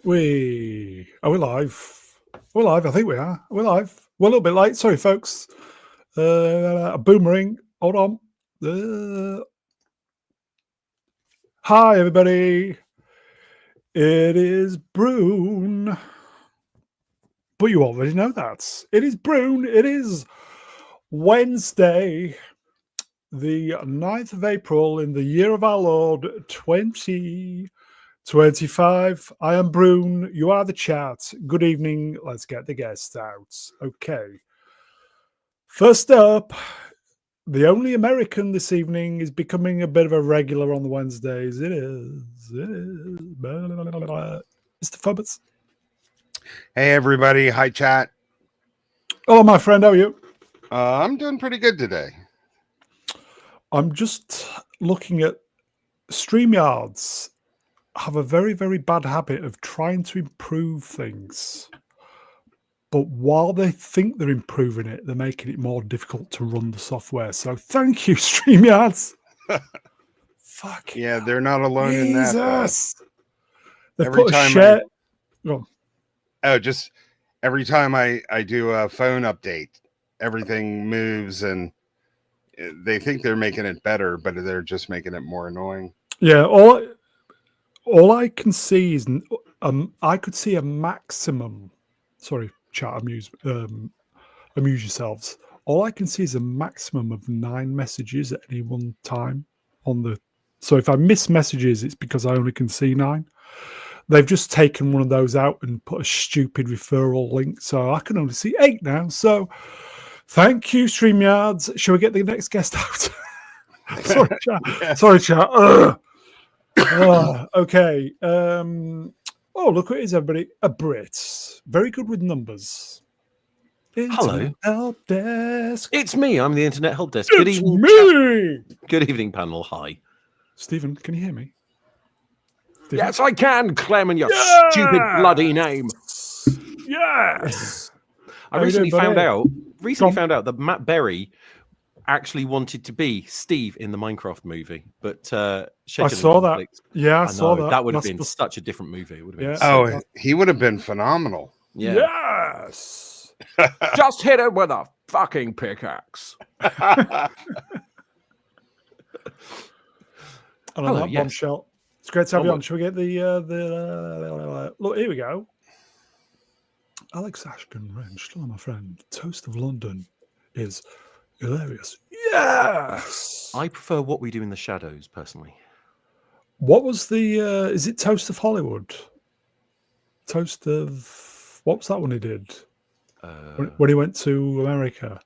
Are we live? We're live. I think we are. We're live. We're a little bit late. Sorry, folks. A boomerang. Hold on. Hi, everybody. It is Brune. But you already know that. It is Brune. It is Wednesday, the 9th of April in the year of our Lord 2025. I am Brune. You are the chat. Good evening. Let's get the guests out. Okay. First up, the only American this evening is becoming a bit of a regular on the Wednesdays. It is. Istaphobos. Hey, everybody. Hi, chat. Hello, my friend. How are you? I'm doing pretty good today. I'm just looking at StreamYards. Have a very, very bad habit of trying to improve things. But while they think they're improving it, they're making it more difficult to run the software. So thank you, StreamYards. Fuck. Yeah, they're not alone in that. Jesus. They've Every put a time share. just every time I do a phone update, everything moves and they think they're making it better, but they're just making it more annoying. Yeah, all I can see is I could see a maximum. Sorry, chat. Amuse yourselves. All I can see is a maximum of 9 messages at any one time on the. So if I miss messages, it's because I only can see 9. They've just taken one of those out and put a stupid referral link, so I can only see 8 now. So thank you, StreamYards. Shall we get the next guest out? Sorry, chat. Yes. Sorry, chat. Okay. Oh, look what it is, everybody. A Brit. Very good with numbers. Hello. Helpdesk. It's me. I'm the Internet Helpdesk. Good It's evening. me. Good evening, panel. Hi. Stephen, can you hear me? Stephen? Yes, I can, Clement, your stupid bloody name. Yes. I How you recently doing, found buddy? out that Matt Berry actually wanted to be Steve in the Minecraft movie, but I saw that. Yeah, I saw that. That would have been such a different movie. It would have been Oh, he would have been phenomenal. Yeah. Yes. Just hit it with a fucking pickaxe. And on that bombshell, it's great to have you on. Shall we get the look? Here we go. Alex Ashton Wrench, still my friend. Toast of London is hilarious. Yes. I prefer What We Do in the Shadows, personally. What was the? Is it Toast of Hollywood? Toast of what was that one he did? When he went to America.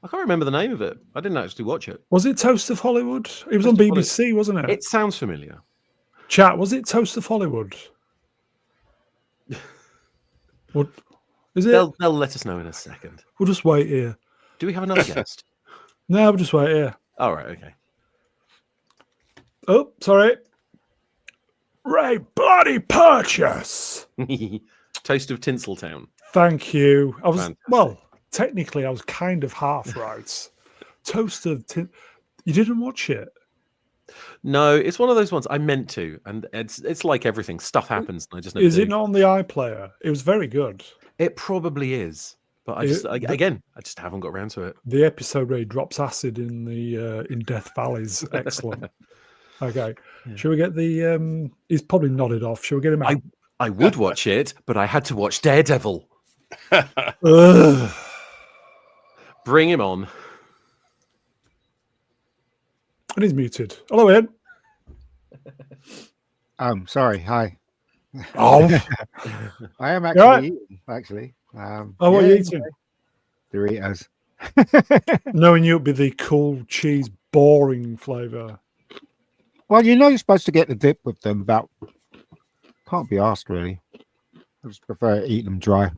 I can't remember the name of it. I didn't actually watch it. Was it Toast of Hollywood? It was on BBC, wasn't it? It sounds familiar. Chat, was it Toast of Hollywood? What is it? They'll let us know in a second. We'll just wait here. Do we have another guest? No, we'll just wait here. All right, okay. Oh, sorry. Ray bloody Purchase. Toast of Tinseltown. Thank you. I was technically I was kind of half right. Toast of You didn't watch it? No, it's one of those ones I meant to, and it's like everything. Stuff happens, and I just never Is it not on the iPlayer? It was very good. It probably is, but I just haven't got around to it. The episode where he drops acid in the in Death Valley's excellent. Okay, shall we get the? He's probably nodded off. Shall we get him out? I would watch it, but I had to watch Daredevil. Bring him on. And he's muted. Hello, Ed. Sorry. Hi. Oh, I am actually eating, actually. What are you eating? Doritos. Knowing you would be the cool cheese boring flavour. Well, you're supposed to get the dip with them, but can't be asked, really. I just prefer eating them dry.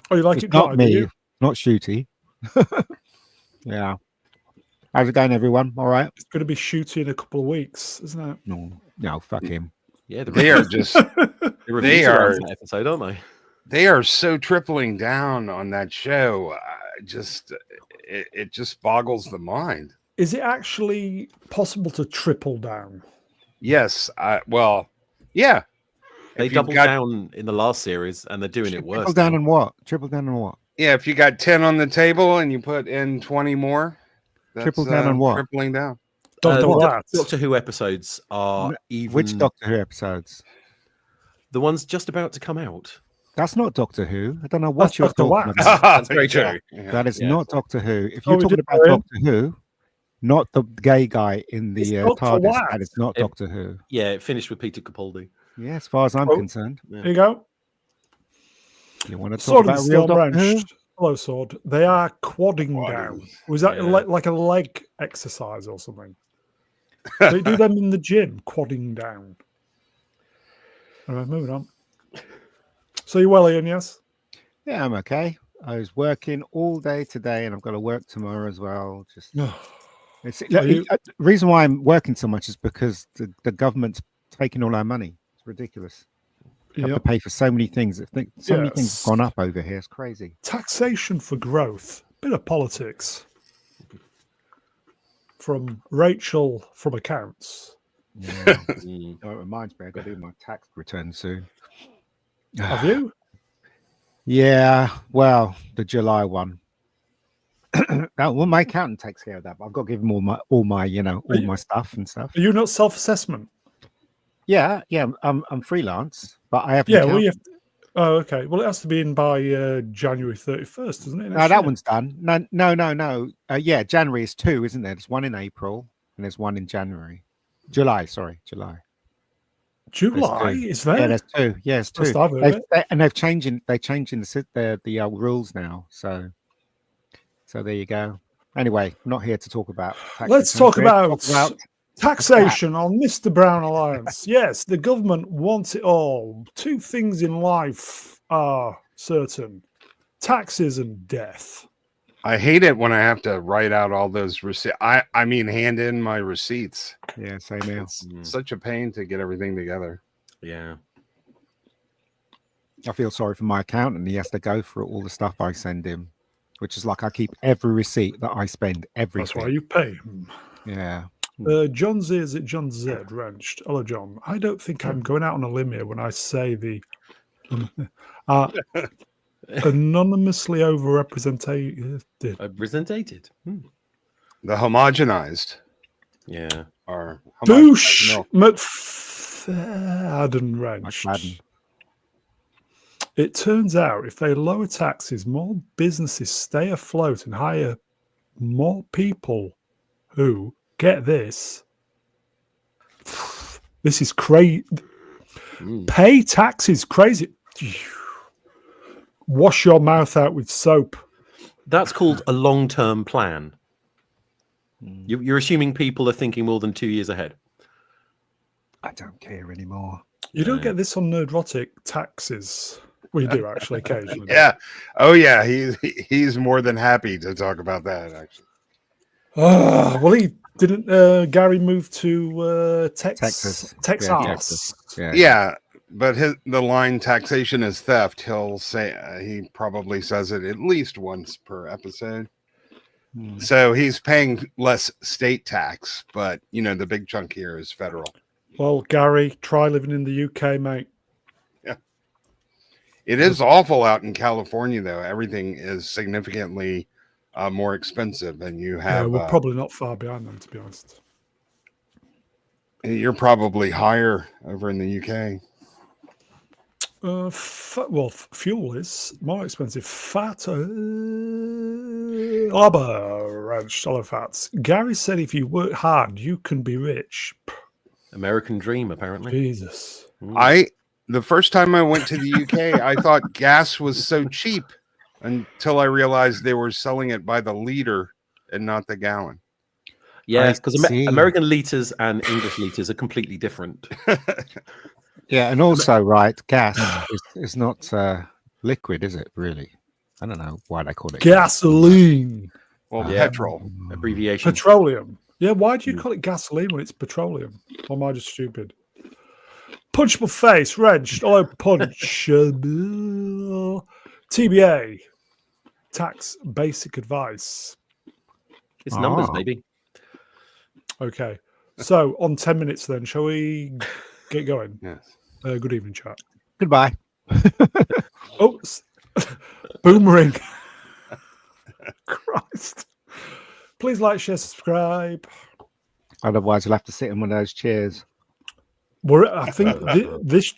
Oh, you like it dry? Not me, not shooty. Yeah. How's it going, everyone? All right? It's going to be shooty in a couple of weeks, isn't it? No, fuck him. Yeah, they are just they are that episode, aren't they? They are so tripling down on that show. It just boggles the mind. Is it actually possible to triple down? Yes. Yeah. They If you've doubled got- down in the last series, and they're doing it worse. Triple down now. on what? Triple down on what? Yeah, if you got 10 on the table and you put in 20 more, that's Triple down on what? tripling down. Dr. Watt. Doctor Who episodes are even Which Doctor Who episodes? the ones just about to come out. That's not Doctor Who. I don't know what That's you're Dr. talking Wax. about. That's very Yeah, true. yeah. That is Yeah. not Doctor Who. If Oh, you're we talking did about know him. Doctor Who, not the gay guy in the It's Dr. TARDIS, Wax. that is not It- Doctor Who. Yeah, it finished with Peter Capaldi. Yeah, as far as I'm Oh. concerned. Here you go. You want to talk Sword of about the real Storm Doctor Who? Wrenched. Hello, Sword. They are quadding down. Was that Yeah. like a leg exercise or something? They do them in the gym, quadding down. All right, moving on. So you well, Ian, yes? Yeah, I'm okay. I was working all day today, and I've got to work tomorrow as well. Just it's, Are you- the reason why I'm working so much is because the government's taking all our money. It's ridiculous. You have to Yep. pay for so many things. I think so many things Yes. have gone up over here. It's crazy. Taxation for growth. Bit of politics. From Rachel from accounts. Yeah. Mm. Oh, it reminds me, I got to do my tax return soon. Have you? Yeah, well, the July one. Well, my accountant takes care of that, but I've got to give him all my all my stuff and stuff. Are you not self-assessment? Yeah, I'm freelance, but I have. an Yeah, well, accountant. you have to, oh, okay. Well, it has to be in by January 31st, doesn't it? No, next that year? one's done. No. Yeah, January is 2, isn't there? There's one in April and there's one in January. July. July, two. is there? Yeah, there's 2. Yeah, it's 2. First I've heard it. And they're changing the rules now. So there you go. Anyway, not here to talk about. tax Let's returns. talk We're here to about talk about taxation on Mr. Brown Alliance. Yes, the government wants it all. Two things in life are certain: taxes and death. I hate it when I have to write out all those receipts. I mean, hand in my receipts. Yeah, same here. It's such a pain to get everything together. Yeah. I feel sorry for my accountant. He has to go through all the stuff I send him, which is like I keep every receipt that I spend. Everything. That's why you pay. Yeah. John Z, is it John Z? Wrenched. Hello, John. I don't think I'm going out on a limb here when I say the anonymously overrepresented. Represented. The homogenized Yeah. are Boosh homogenized. McFadden Wrenched. McFadden. It turns out if they lower taxes, more businesses stay afloat and hire more people who, get this, this is crazy. Pay taxes, crazy. Wash your mouth out with soap. That's called a long-term plan. You're assuming people are thinking more than 2 years ahead. I don't care anymore. You don't get this on Nerdrotic taxes. We do actually occasionally. Yeah. Oh yeah. He's more than happy to talk about that. Actually. Well, he didn't. Gary moved to Texas. Texas. Yeah, Texas. Yeah. Yeah, but the line "taxation is theft." He'll say he probably says it at least once per episode. So he's paying less state tax, but the big chunk here is federal. Well, Gary, try living in the UK, mate. It is awful out in California, though. Everything is significantly more expensive, and you Yeah, have we're probably not far behind them, to be honest. you're probably higher over in the UK. Fuel is more expensive. Fat, hello, fats. Gary said if you work hard, you can be rich. American dream, apparently. Jesus. The first time I went to the UK, I thought gas was so cheap until I realized they were selling it by the liter and not the gallon. Yes, because see. American liters and English liters are completely different. Yeah, and also, right, gas is not liquid, is it? Really? I don't know why they call it Gasoline. Well, Yeah. petrol. Abbreviation. Petroleum. Yeah, why do you call it gasoline when it's petroleum? Or am I just stupid? Punchable face, wrenched. Hello, punchable. TBA. Tax basic advice. It's numbers, Ah. maybe. Okay. So on 10 minutes then, shall we get going? Yes. Good evening, chat. Goodbye. Oops. Boomerang. Christ. Please like, share, subscribe. Otherwise, you'll have to sit in one of those chairs. I think this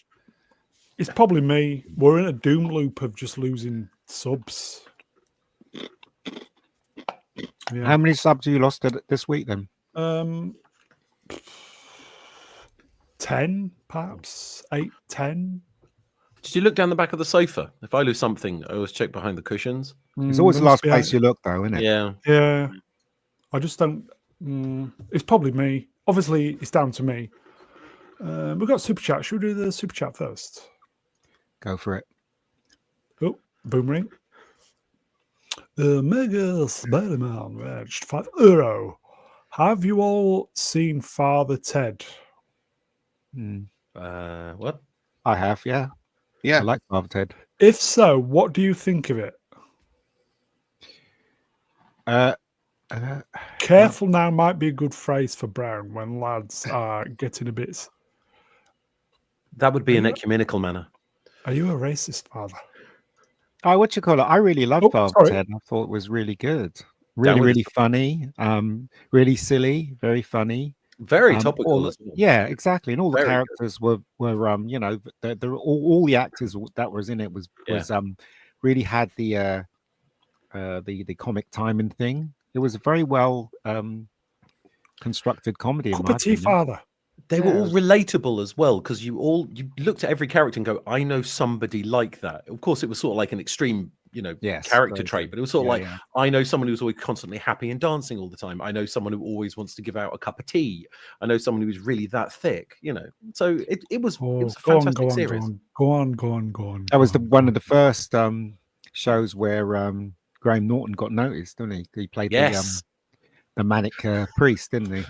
is probably me. We're in a doom loop of just losing subs. Yeah. How many subs have you lost this week then? 10, perhaps 8, 10. Did you look down the back of the sofa? If I lose something, I always check behind the cushions. It's always the last place you look, though, isn't it? Yeah. Yeah. I just don't. It's probably me. Obviously, it's down to me. We've got super chat. Should we do the super chat first? Go for it. Oh, boomerang. Mega Spider-Man wedged €5. Have you all seen Father Ted? What? I have, yeah. Yeah. I like Father Ted. If so, what do you think of it? Careful now might be a good phrase for Brown when lads are getting a bit. That would be an ecumenical manner. Are you a racist, father? Oh, what you call it? I really loved Father sorry. Ted. I thought it was really good. Really funny. Really silly. Very funny. Very topical as well. Yeah, exactly. And all the Very characters were you know, they're all the actors that was in it was really had the comic timing thing. It was a very well constructed comedy. Cup of tea, father. They were all relatable as well, because you looked at every character and go, I know somebody like that. Of course, it was sort of like an extreme, character trait, but it was sort of like, I know someone who's always constantly happy and dancing all the time. I know someone who always wants to give out a cup of tea. I know someone who's really that thick, So it was a fantastic series. Go on. That was one of the first shows where Graham Norton got noticed, didn't he? He played the manic priest, didn't he? It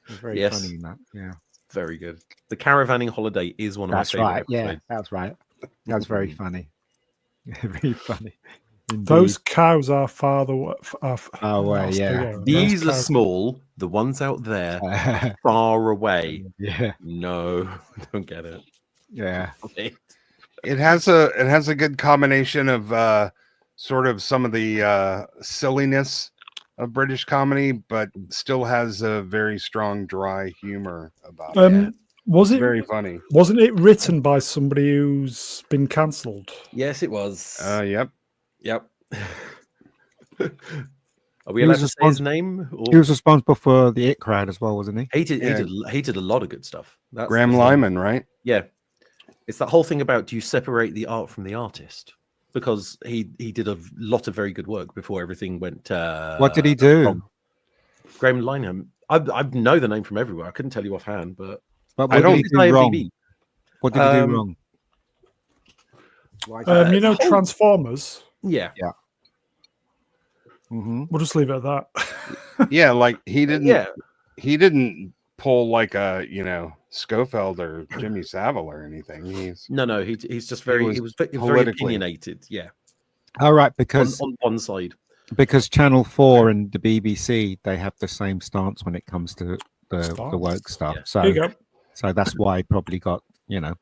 was very funny in that. Yeah. Very good. The Caravanning Holiday is one of my favorite episodes. Yeah, that's right. That was very funny. Very funny. Indeed. Those cows are far away. Yeah. These are small. The ones out there, far away. Yeah. No, don't get it. Yeah. It has a good combination of sort of some of the silliness of British comedy, but still has a very strong, dry humor about it. Was it very funny? Wasn't it written by somebody who's been cancelled? Yes, it was. Yep. Are we allowed to say his name? Or... He was responsible for the It Crowd as well, wasn't he? He did a lot of good stuff. That's Graham Lyman, right? Yeah. It's that whole thing about, do you separate the art from the artist? Because he did a lot of very good work before everything went. What did he do? Wrong. Graham Linehan. I know the name from everywhere. I couldn't tell you offhand, but what did he do wrong? What did he do wrong? Transformers. Yeah. Mm-hmm. We'll just leave it at that. Yeah, like he didn't. Yeah. He didn't pull like a Schofield or Jimmy Savile or anything. He's just very. He was very opinionated. Yeah. All right, because on one side, because Channel 4 and the BBC, they have the same stance when it comes to the woke stuff. Yeah. So that's why he probably got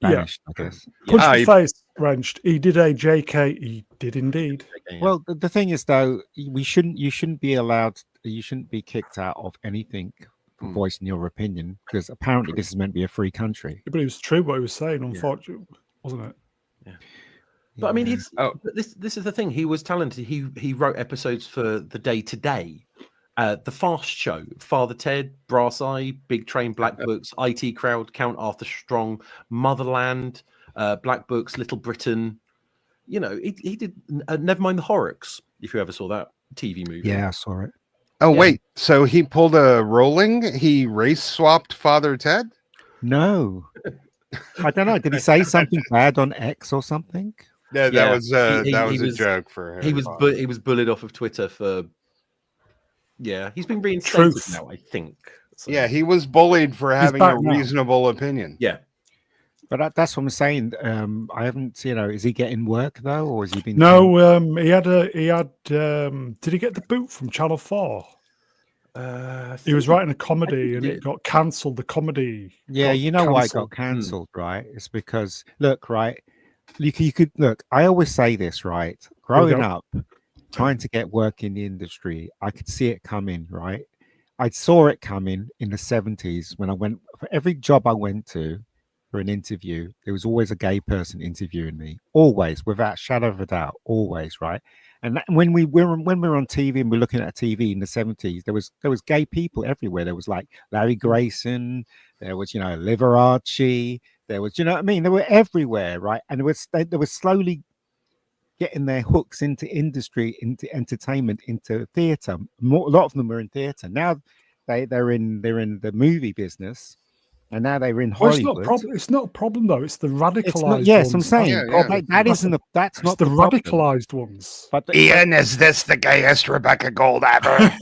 banished. I guess. Punch the face wrenched. He did a JK. He did indeed. Well, the thing is, though, you shouldn't be allowed. You shouldn't be kicked out of anything for voicing your opinion, because apparently this is meant to be a free country. But it was true what he was saying, unfortunately, wasn't it? Yeah. But I mean, this is the thing. He was talented. He wrote episodes for the Day Today, The Fast Show, Father Ted, Brass Eye, Big Train, Black Books, IT Crowd, Count Arthur Strong, Motherland, Black Books, Little Britain. He did Nevermind the Horrocks, if you ever saw that TV movie. Yeah, I saw it. Oh, wait. So he pulled a Rolling? He race swapped Father Ted? No. I don't know. Did he say something bad on X or something? Yeah, that was a joke for him. He was bullied off of Twitter for. Yeah, he's been reinstated now, I think. So. Yeah, he was bullied for having a reasonable opinion. Yeah. But that's what I'm saying. I haven't, is he getting work though, or has he been? No, he had. Did he get the boot from Channel 4? He was writing a comedy and it got cancelled. The comedy. Yeah, you know why it got cancelled, right? It's because look, right, you could look. I always say this, right? Growing up, trying to get work in the industry, I could see it coming, right? I saw it coming in the 70s when I went for every job I went to for an interview. There was always a gay person interviewing me, always, without a shadow of a doubt, always, right? And when we were on TV and we're looking at TV in the 70s, there was gay people everywhere. There was like Larry Grayson, there was Liberace, there was, you know what I mean? They were everywhere, right? And they were slowly getting their hooks into industry, into entertainment, into theatre. A lot of them are in theatre now. They're in the movie business, and now they're in Hollywood. It's not a problem though. It's the radicalized. Yes, ones. I'm saying that's not the problem. radicalized ones. But Ian, is this the gayest Rebecca Gold ever?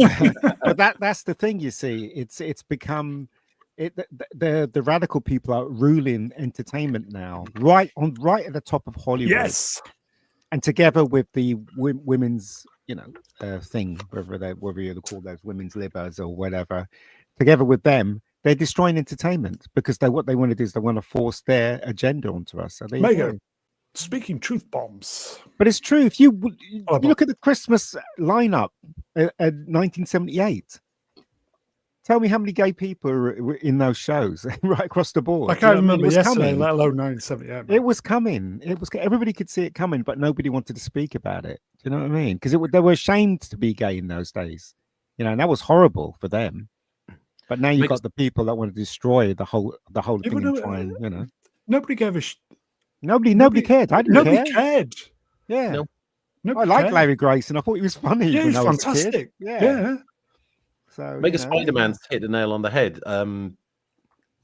But that's the thing. You see, it's become. The radical people are ruling entertainment now, right at the top of Hollywood. Yes, and together with the women's, thing, whether you call those women's libers or whatever, together with them, they're destroying entertainment because what they want to do is they want to force their agenda onto us. So Mega, speaking truth bombs. But it's true. If you look at the Christmas lineup at 1978. Tell me how many gay people were in those shows right across the board. I can't remember yesterday, let alone 1978. It was coming. Everybody could see it coming, but nobody wanted to speak about it. Do you know what I mean? Because they were ashamed to be gay in those days. And that was horrible for them. But now you've got the people that want to destroy the whole thing and try and, Nobody gave a Nobody cared. I didn't care. Nobody cared. Yeah. No. I liked Larry Grayson. I thought he was funny. Yeah, he was fantastic. Yeah. So, Mega Spider-Man's hit the nail on the head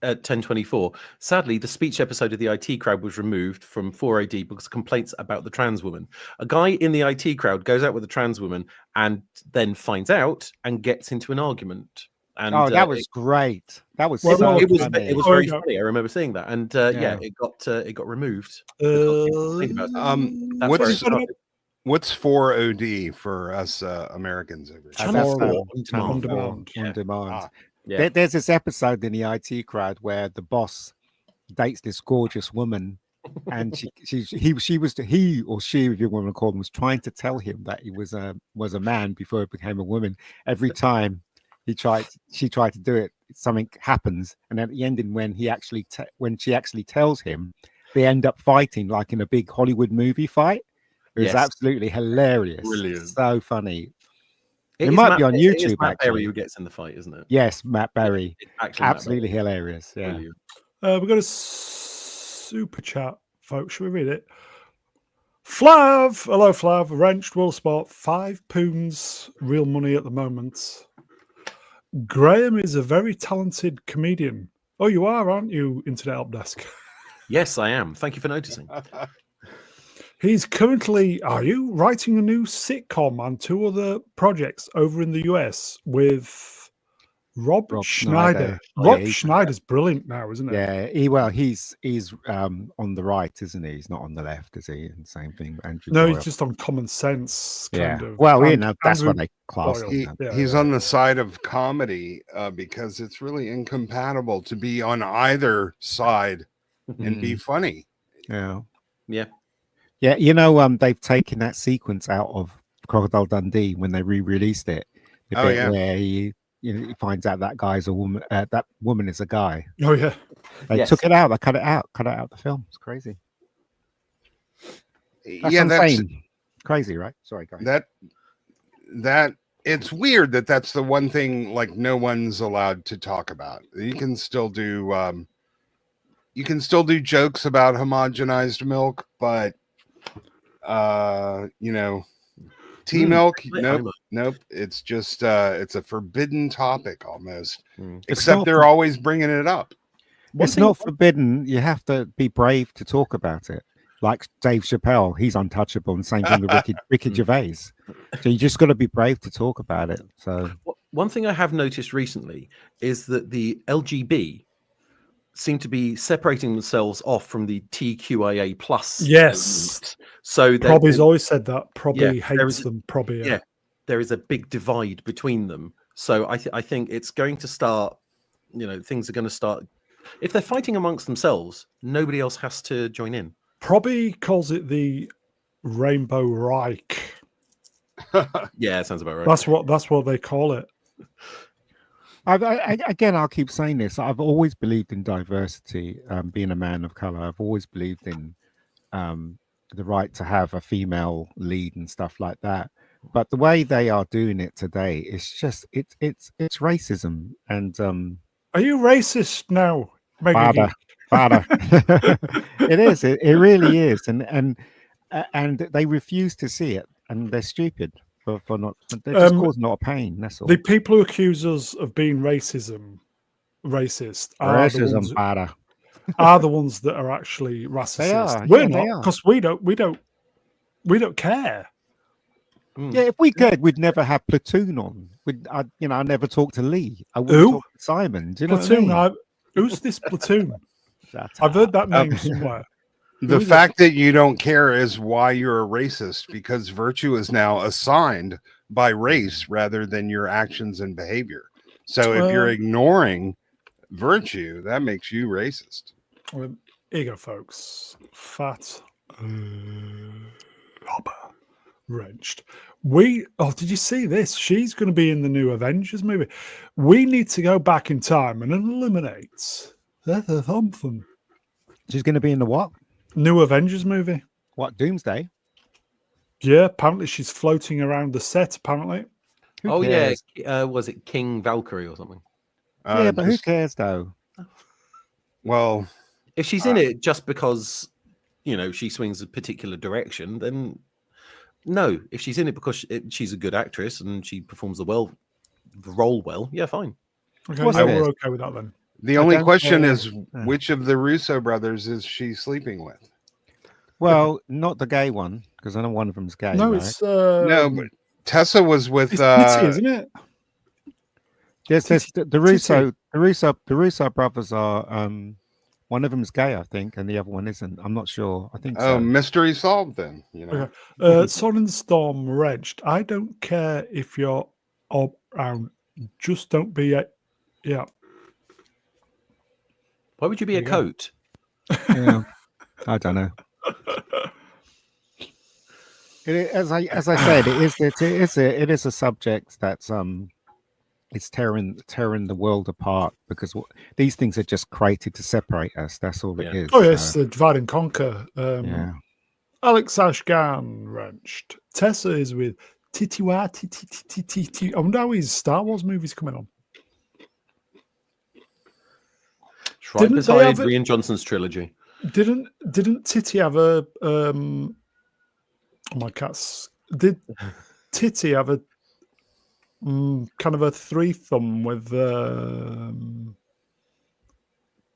at 10:24. Sadly, the speech episode of the IT crowd was removed from 4AD because of complaints about the trans woman. A guy in the IT crowd goes out with a trans woman and then finds out and gets into an argument. And that was great. That was it was very funny. funny. I remember seeing that, and it got removed. What's 4OD for us Americans over here? On demand. There's this episode in the IT crowd where the boss dates this gorgeous woman, and he, if you want to call him, was trying to tell him that he was a man before he became a woman. Every time she tried to do it, something happens, and at the ending, when she actually tells him, they end up fighting like in a big Hollywood movie fight. It was absolutely hilarious. Brilliant. So funny. It might be on YouTube. Matt Berry who gets in the fight, isn't it? Yes, Matt Berry. Absolutely hilarious. Yeah. We've got a super chat, folks. Should we read it? Flav, hello Flav. Wrenched Will Sport, 5 pounds real money at the moment. Graham is a very talented comedian. Oh, you are, aren't you, Internet Helpdesk? Yes, I am. Thank you for noticing. He's currently, writing a new sitcom and 2 other projects over in the US with Rob Schneider. Rob Schneider's brilliant now, isn't he? Yeah, he's on the right, isn't he? He's not on the left, is he? And same thing. Andrew no, Doyle. He's just on Common Sense. Kind of. Well, that's what they class him. He's on the side of comedy because it's really incompatible to be on either side and be funny. Yeah. Yeah, they've taken that sequence out of Crocodile Dundee when they re-released it. Where he finds out that guy's a woman, that woman is a guy. Oh yeah, they took it out. They cut it out of the film. It's crazy. That's insane. Crazy, right? Sorry, guys. That it's weird that's the one thing like no one's allowed to talk about. You can still do jokes about homogenized milk, but tea milk, nope. It's just it's a forbidden topic almost. Except they're always bringing it up. It's not forbidden. You have to be brave to talk about it. Like Dave Chappelle, he's untouchable, and same thing with Ricky Gervais. So you just got to be brave to talk about it. So one thing I have noticed recently is that the LGB seem to be separating themselves off from the TQIA plus. Yes. So Probby's always said that. Probby hates them. Probby. Yeah. There is a big divide between them. So I think it's going to start. Things are going to start. If they're fighting amongst themselves, nobody else has to join in. Probably calls it the Rainbow Reich. Yeah, sounds about right. That's what they call it. Again, I'll keep saying this. I've always believed in diversity. Being a man of color, I've always believed in the right to have a female lead and stuff like that. But the way they are doing it today, it's just it's racism. And are you racist now, Mega Geek? Father, it is. It really is. And they refuse to see it, and they're stupid for not. They're just causing a lot of pain. That's all. The people who accuse us of being racist are the ones that are actually racist. They are. We're not, because we don't care. Yeah, if we cared, we'd never have Platoon on. I never talk to Lee. I wouldn't talk to Simon. Do you know Platoon? what I mean? Who's this Platoon? I've heard that name somewhere. The fact that you don't care is why you're a racist, because virtue is now assigned by race rather than your actions and behavior. So if you're ignoring virtue, that makes you racist. Here you go, folks. Fat Hopper wrenched. Did you see this? She's going to be in the new Avengers movie. We need to go back in time and eliminate Heather Thompson. She's going to be in the what? New Avengers movie. What, Doomsday? Yeah, apparently she's floating around the set, apparently. Yeah. Was it King Valkyrie or something? Yeah, but who cares, though? Well, if she's in it just because, she swings a particular direction, then no. If she's in it because she's a good actress and she performs the role well, yeah, fine. Okay, we're okay with that then. The only question is, which of the Russo brothers is she sleeping with? Well, not the gay one, because I know one of them's gay. No, right? it's no, but Tessa was with Titty, isn't it? Yes, the Russo brothers are one of them's gay, I think, and the other one isn't. I'm not sure. I think so. Mystery solved then. Okay. Sun and Storm wrenched. I don't care if you're up around, just don't be a Why would you be a coat? Yeah, I don't know. As I said, it is a subject that's it's tearing the world apart, because these things are just created to separate us. That's all it is. Oh yes, the divide and conquer. Yeah. Alex Ashgan wrenched. Tessa is with Titiwa Titi. I wonder how his Star Wars movie's coming on. Right beside Rian Johnson's trilogy. Didn't Titty have a my cats? Did Titty have a kind of a threesome with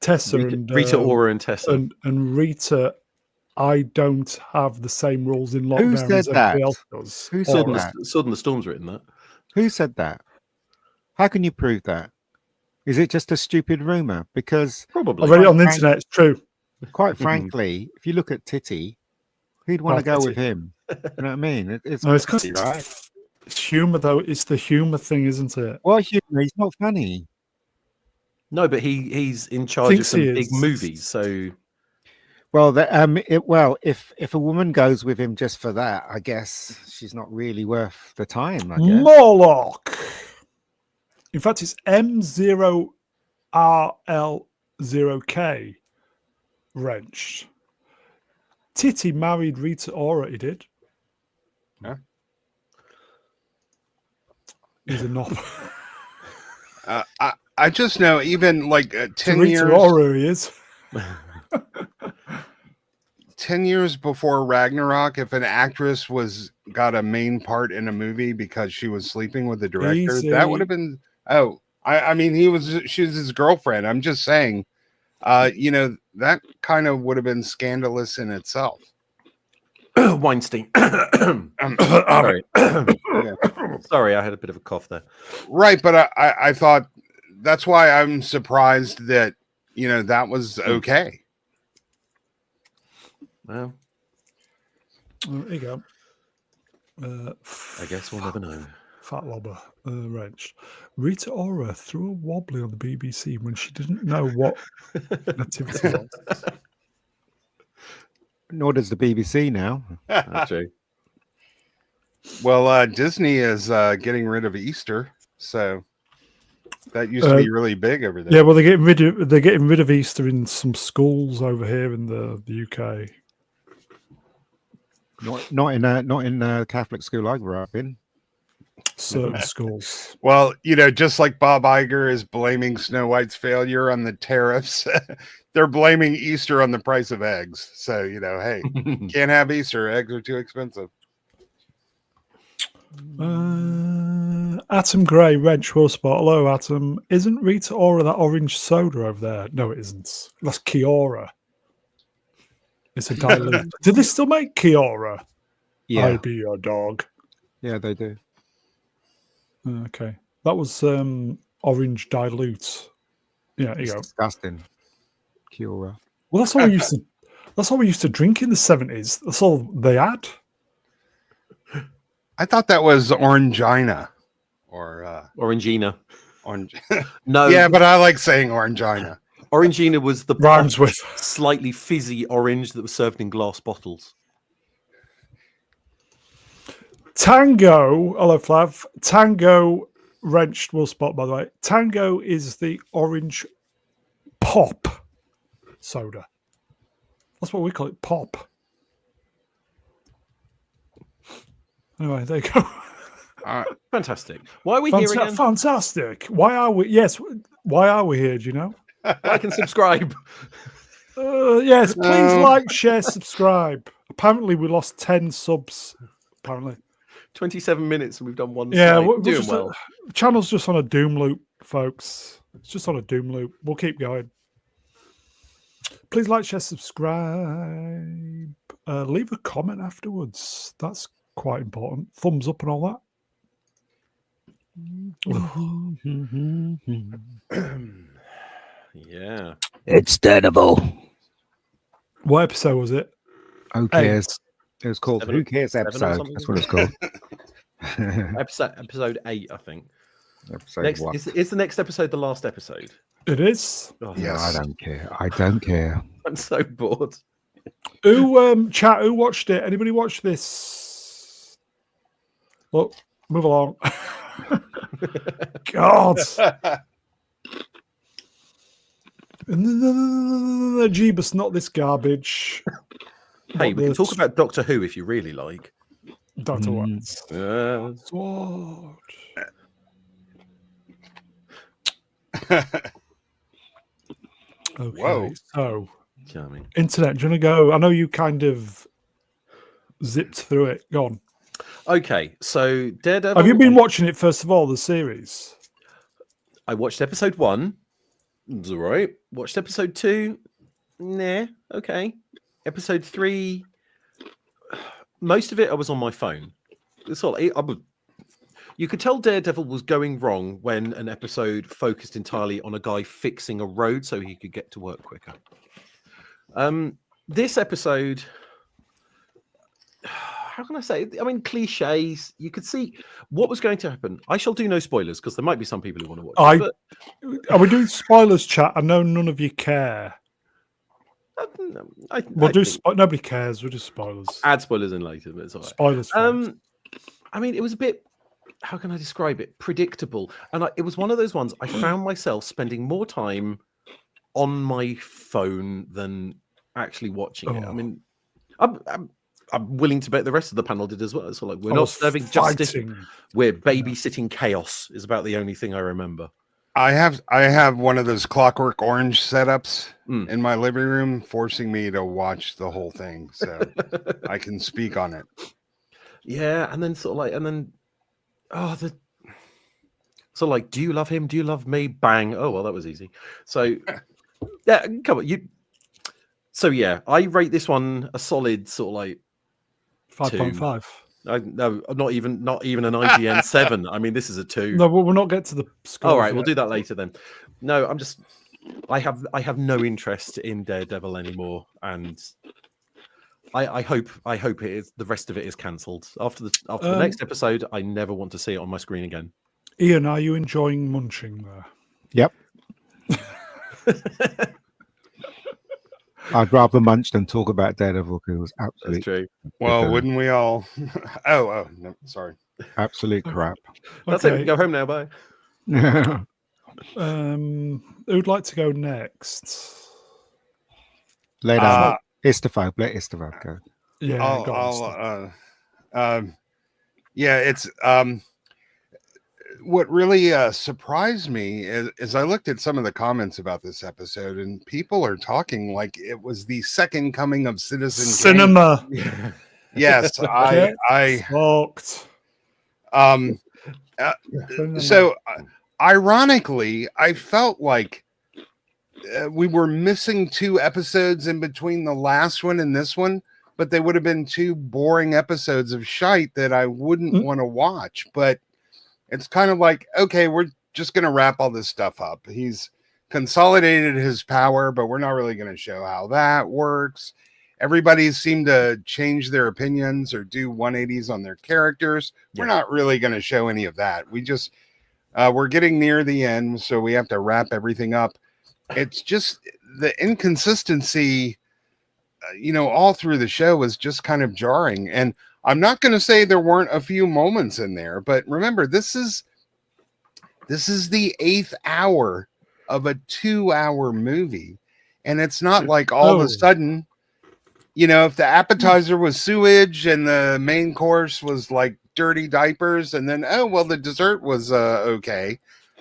Tessa and Rita Ora and Tessa and Rita? I don't have the same rules in lockdown. Who said that? Does. Who said that? Sword in the Storm's written that. Who said that? How can you prove that? Is it just a stupid rumor? Because probably I've read it on the internet. It's true. Quite frankly, if you look at Titty, who'd want to go with him? You know what I mean? It's Titty, right? It's humor, though. It's the humor thing, isn't it? Well, humor. He's not funny. No, but he's in charge of some big movies. So, well, if a woman goes with him just for that, I guess she's not really worth the time. I guess. Morlock. In fact, it's M0RL0K wrenched. Titty married Rita Ora, he did. Yeah. He's a knob. I just know, even like 10 Rita years. Ora, he is. 10 years before Ragnarok, if an actress got a main part in a movie because she was sleeping with the director, that would have been. Oh, I mean, she was his girlfriend. I'm just saying, that kind of would have been scandalous in itself. Weinstein. Sorry. Sorry, I had a bit of a cough there. Right, but I thought that's why I'm surprised that, that was okay. Well, there you go. I guess we'll never know. Fat lobber wrench. Rita Ora threw a wobbly on the BBC when she didn't know what nativity was. Nor does the BBC now. That's true. Well, Disney is getting rid of Easter, so that used to be really big over there. Yeah, well, they're getting rid of Easter in some schools over here in the UK. Not in a Catholic school I grew up in. Certain schools. Well, just like Bob Iger is blaming Snow White's failure on the tariffs, they're blaming Easter on the price of eggs. So, hey, can't have Easter. Eggs are too expensive. Atom Gray, Wrench, Will Spot. Hello, Atom. Isn't Rita Ora that orange soda over there? No, it isn't. That's Kiora. It's a dilute. Do they still make Kiora? Yeah. I'll be your dog. Yeah, they do. Okay. That was orange dilute. Yeah, you go. Disgusting. Kiora. Well, that's all we used to drink in the 70s. That's all they had. I thought that was Orangina or Orangina. Orange. No. Yeah, but I like saying Orangina. Orangina was the Rhymes with slightly fizzy orange that was served in glass bottles. Tango. Hello, Flav. Tango Wrenched Will Spot, by the way. Tango is the orange pop soda. That's what we call it, pop. Anyway, there you go. Fantastic. Why are we here again? Fantastic. Why are we? Yes. Why are we here? Do you know? Like and subscribe. Yes. Please like, share, subscribe. Apparently, we lost 10 subs. Apparently, 27 minutes and we've done one. Yeah, we're doing well. The channel's just on a doom loop, folks. It's just on a doom loop. We'll keep going. Please like, share, subscribe. Leave a comment afterwards. That's quite important. Thumbs up and all that. Yeah. It's Daredevil. What episode was it? Who cares? 8. It was called 7, Who Cares episode. That's what it's called. Episode 8, I think. Episode 1. Is the next episode the last episode? It is. Oh, Yes. I don't care. I don't care. I'm so bored. Who watched it? Anybody watch this? Look, move along. God. Jeebus, not this garbage. Hey, we can talk about Doctor Who if you really like. Doctor Watts. Sword. Okay, Whoa. so Charming. internet, do you want to go? I know you kind of zipped through it. Go on. Okay, so Daredevil. Have you been watching it, first of all, the series? I watched episode 1. It was all right. Watched episode 2. Nah, okay. Episode 3. Most of it I was on my phone. It's all. You could tell Daredevil was going wrong when an episode focused entirely on a guy fixing a road so he could get to work quicker. This episode, how can I say? I mean, cliches. You could see what was going to happen. I shall do no spoilers because there might be some people who want to watch it. But Are we doing spoilers chat? I know none of you care. Nobody cares. We'll do spoilers. Add spoilers in later, but it's all right. Spoilers. First. I mean, it was a bit. How can I describe it? Predictable, and it was one of those ones. I found myself spending more time on my phone than actually watching it. I mean, I'm willing to bet the rest of the panel did as well. So like, we're not serving justice. We're babysitting chaos. Is about the only thing I remember. I have one of those Clockwork Orange setups in my living room, forcing me to watch the whole thing, so I can speak on it. Yeah, and then so like, do you love him? Do you love me? Bang! Oh well, that was easy. So yeah, come on, So yeah, I rate this one a solid sort of like 5.5. No, not even an IGN 7. I mean, this is a 2. No, we'll not get to the score. All right, we'll do that later then. No, I have no interest in Daredevil anymore, and I hope it is. The rest of it is cancelled after the next episode. I never want to see it on my screen again. Ian, are you enjoying munching there? Yep. I'd rather munch than talk about Daredevil because it was absolute. That's true. Well, wouldn't we all? Oh, no, sorry. Absolute crap. That's it. We can go home now. Bye. Who'd like to go next? Let Istaphobos. Let Istaphobos go. Yeah, yeah, it's what really surprised me is I looked at some of the comments about this episode, and people are talking like it was the second coming of Citizen Cinema. Kane. Yes, I fucked. So ironically, I felt like we were missing 2 episodes in between the last one and this one, but they would have been 2 boring episodes of shite that I wouldn't want to watch. But it's kind of like, okay, we're just going to wrap all this stuff up. He's consolidated his power, but we're not really going to show how that works. Everybody seemed to change their opinions or do 180s on their characters. Yeah. We're not really going to show any of that. We just, we're getting near the end, so we have to wrap everything up. It's just the inconsistency, all through the show was just kind of jarring. And I'm not going to say there weren't a few moments in there, but remember, this is the 8th hour of a 2-hour movie. And it's not like all of a sudden, if the appetizer was sewage and the main course was like dirty diapers, and then, the dessert was okay.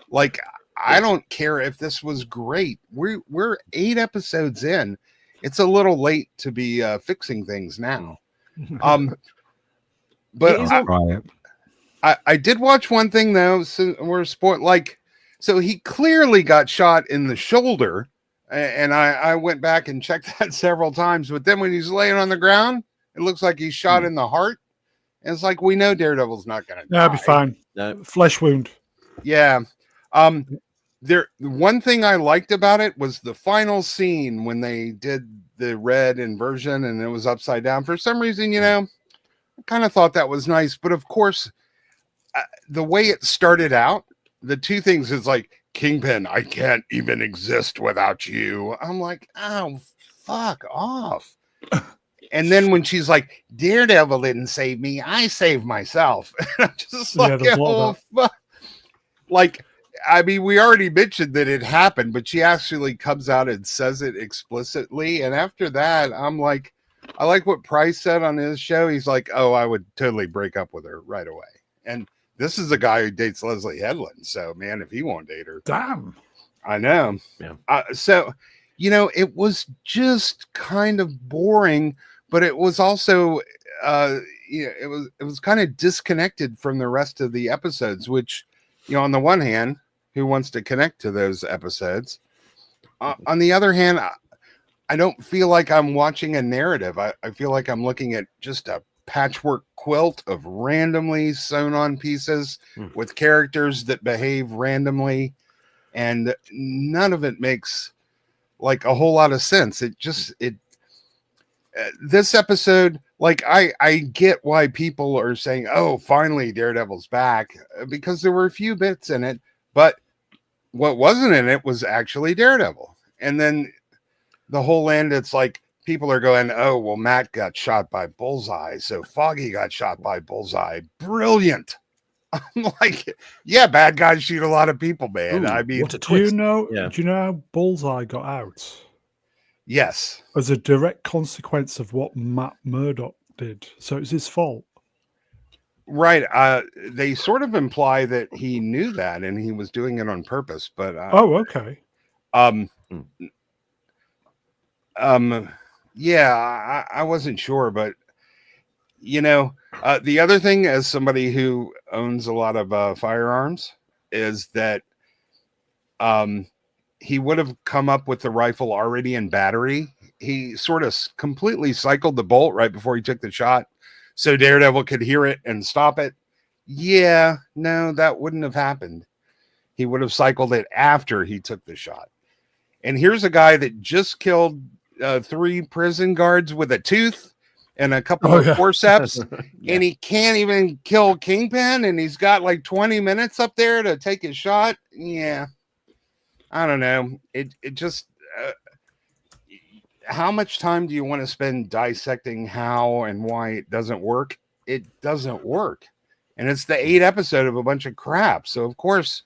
Like, I don't care if this was great. We're 8 episodes in. It's a little late to be fixing things now. But I did watch one thing though. So we're so he clearly got shot in the shoulder, and I went back and checked that several times. But then when he's laying on the ground, it looks like he's shot in the heart. And it's like, we know Daredevil's not going to die. That'll be fine. No. Flesh wound. Yeah. One thing I liked about it was the final scene when they did the red inversion and it was upside down. For some reason, I kind of thought that was nice. But of course, the way it started out, the 2 things is like, Kingpin, I can't even exist without you. I'm like, oh, fuck off. And then when she's like, Daredevil didn't save me, I saved myself. And I'm just like, oh, fuck. Like, I mean, we already mentioned that it happened, but she actually comes out and says it explicitly. And after that, I'm like, I like what Price said on his show. He's like, oh, I would totally break up with her right away. And this is a guy who dates Leslie Headland. So, man, if he won't date her. Damn. I know. Yeah. So, it was just kind of boring, but it was also, it was kind of disconnected from the rest of the episodes, which, on the one hand, who wants to connect to those episodes? On the other hand, I don't feel like I'm watching a narrative. I feel like I'm looking at just a patchwork quilt of randomly sewn on pieces with characters that behave randomly, and none of it makes like a whole lot of sense. This episode, like, I get why people are saying, oh, finally Daredevil's back, because there were a few bits in it, but what wasn't in it was actually Daredevil. And then the whole end, it's like people are going, oh, well, Matt got shot by Bullseye, so Foggy got shot by Bullseye. Brilliant. I'm like, yeah, bad guys shoot a lot of people, man. Ooh, I mean, do you know how Bullseye got out? Yes. As a direct consequence of what Matt Murdock did. So it's his fault. Right. They sort of imply that he knew that and he was doing it on purpose, but okay. Yeah, I wasn't sure, but the other thing, as somebody who owns a lot of firearms, is that he would have come up with the rifle already in battery. He sort of completely cycled the bolt right before he took the shot, so Daredevil could hear it and stop it. Yeah, no, that wouldn't have happened. He would have cycled it after he took the shot. And here's a guy that just killed 3 prison guards with a tooth and a couple of forceps, and he can't even kill Kingpin, and he's got like 20 minutes up there to take his shot. Yeah, I don't know. It just how much time do you want to spend dissecting how and why it doesn't work? It doesn't work. And it's the 8th episode of a bunch of crap. So of course,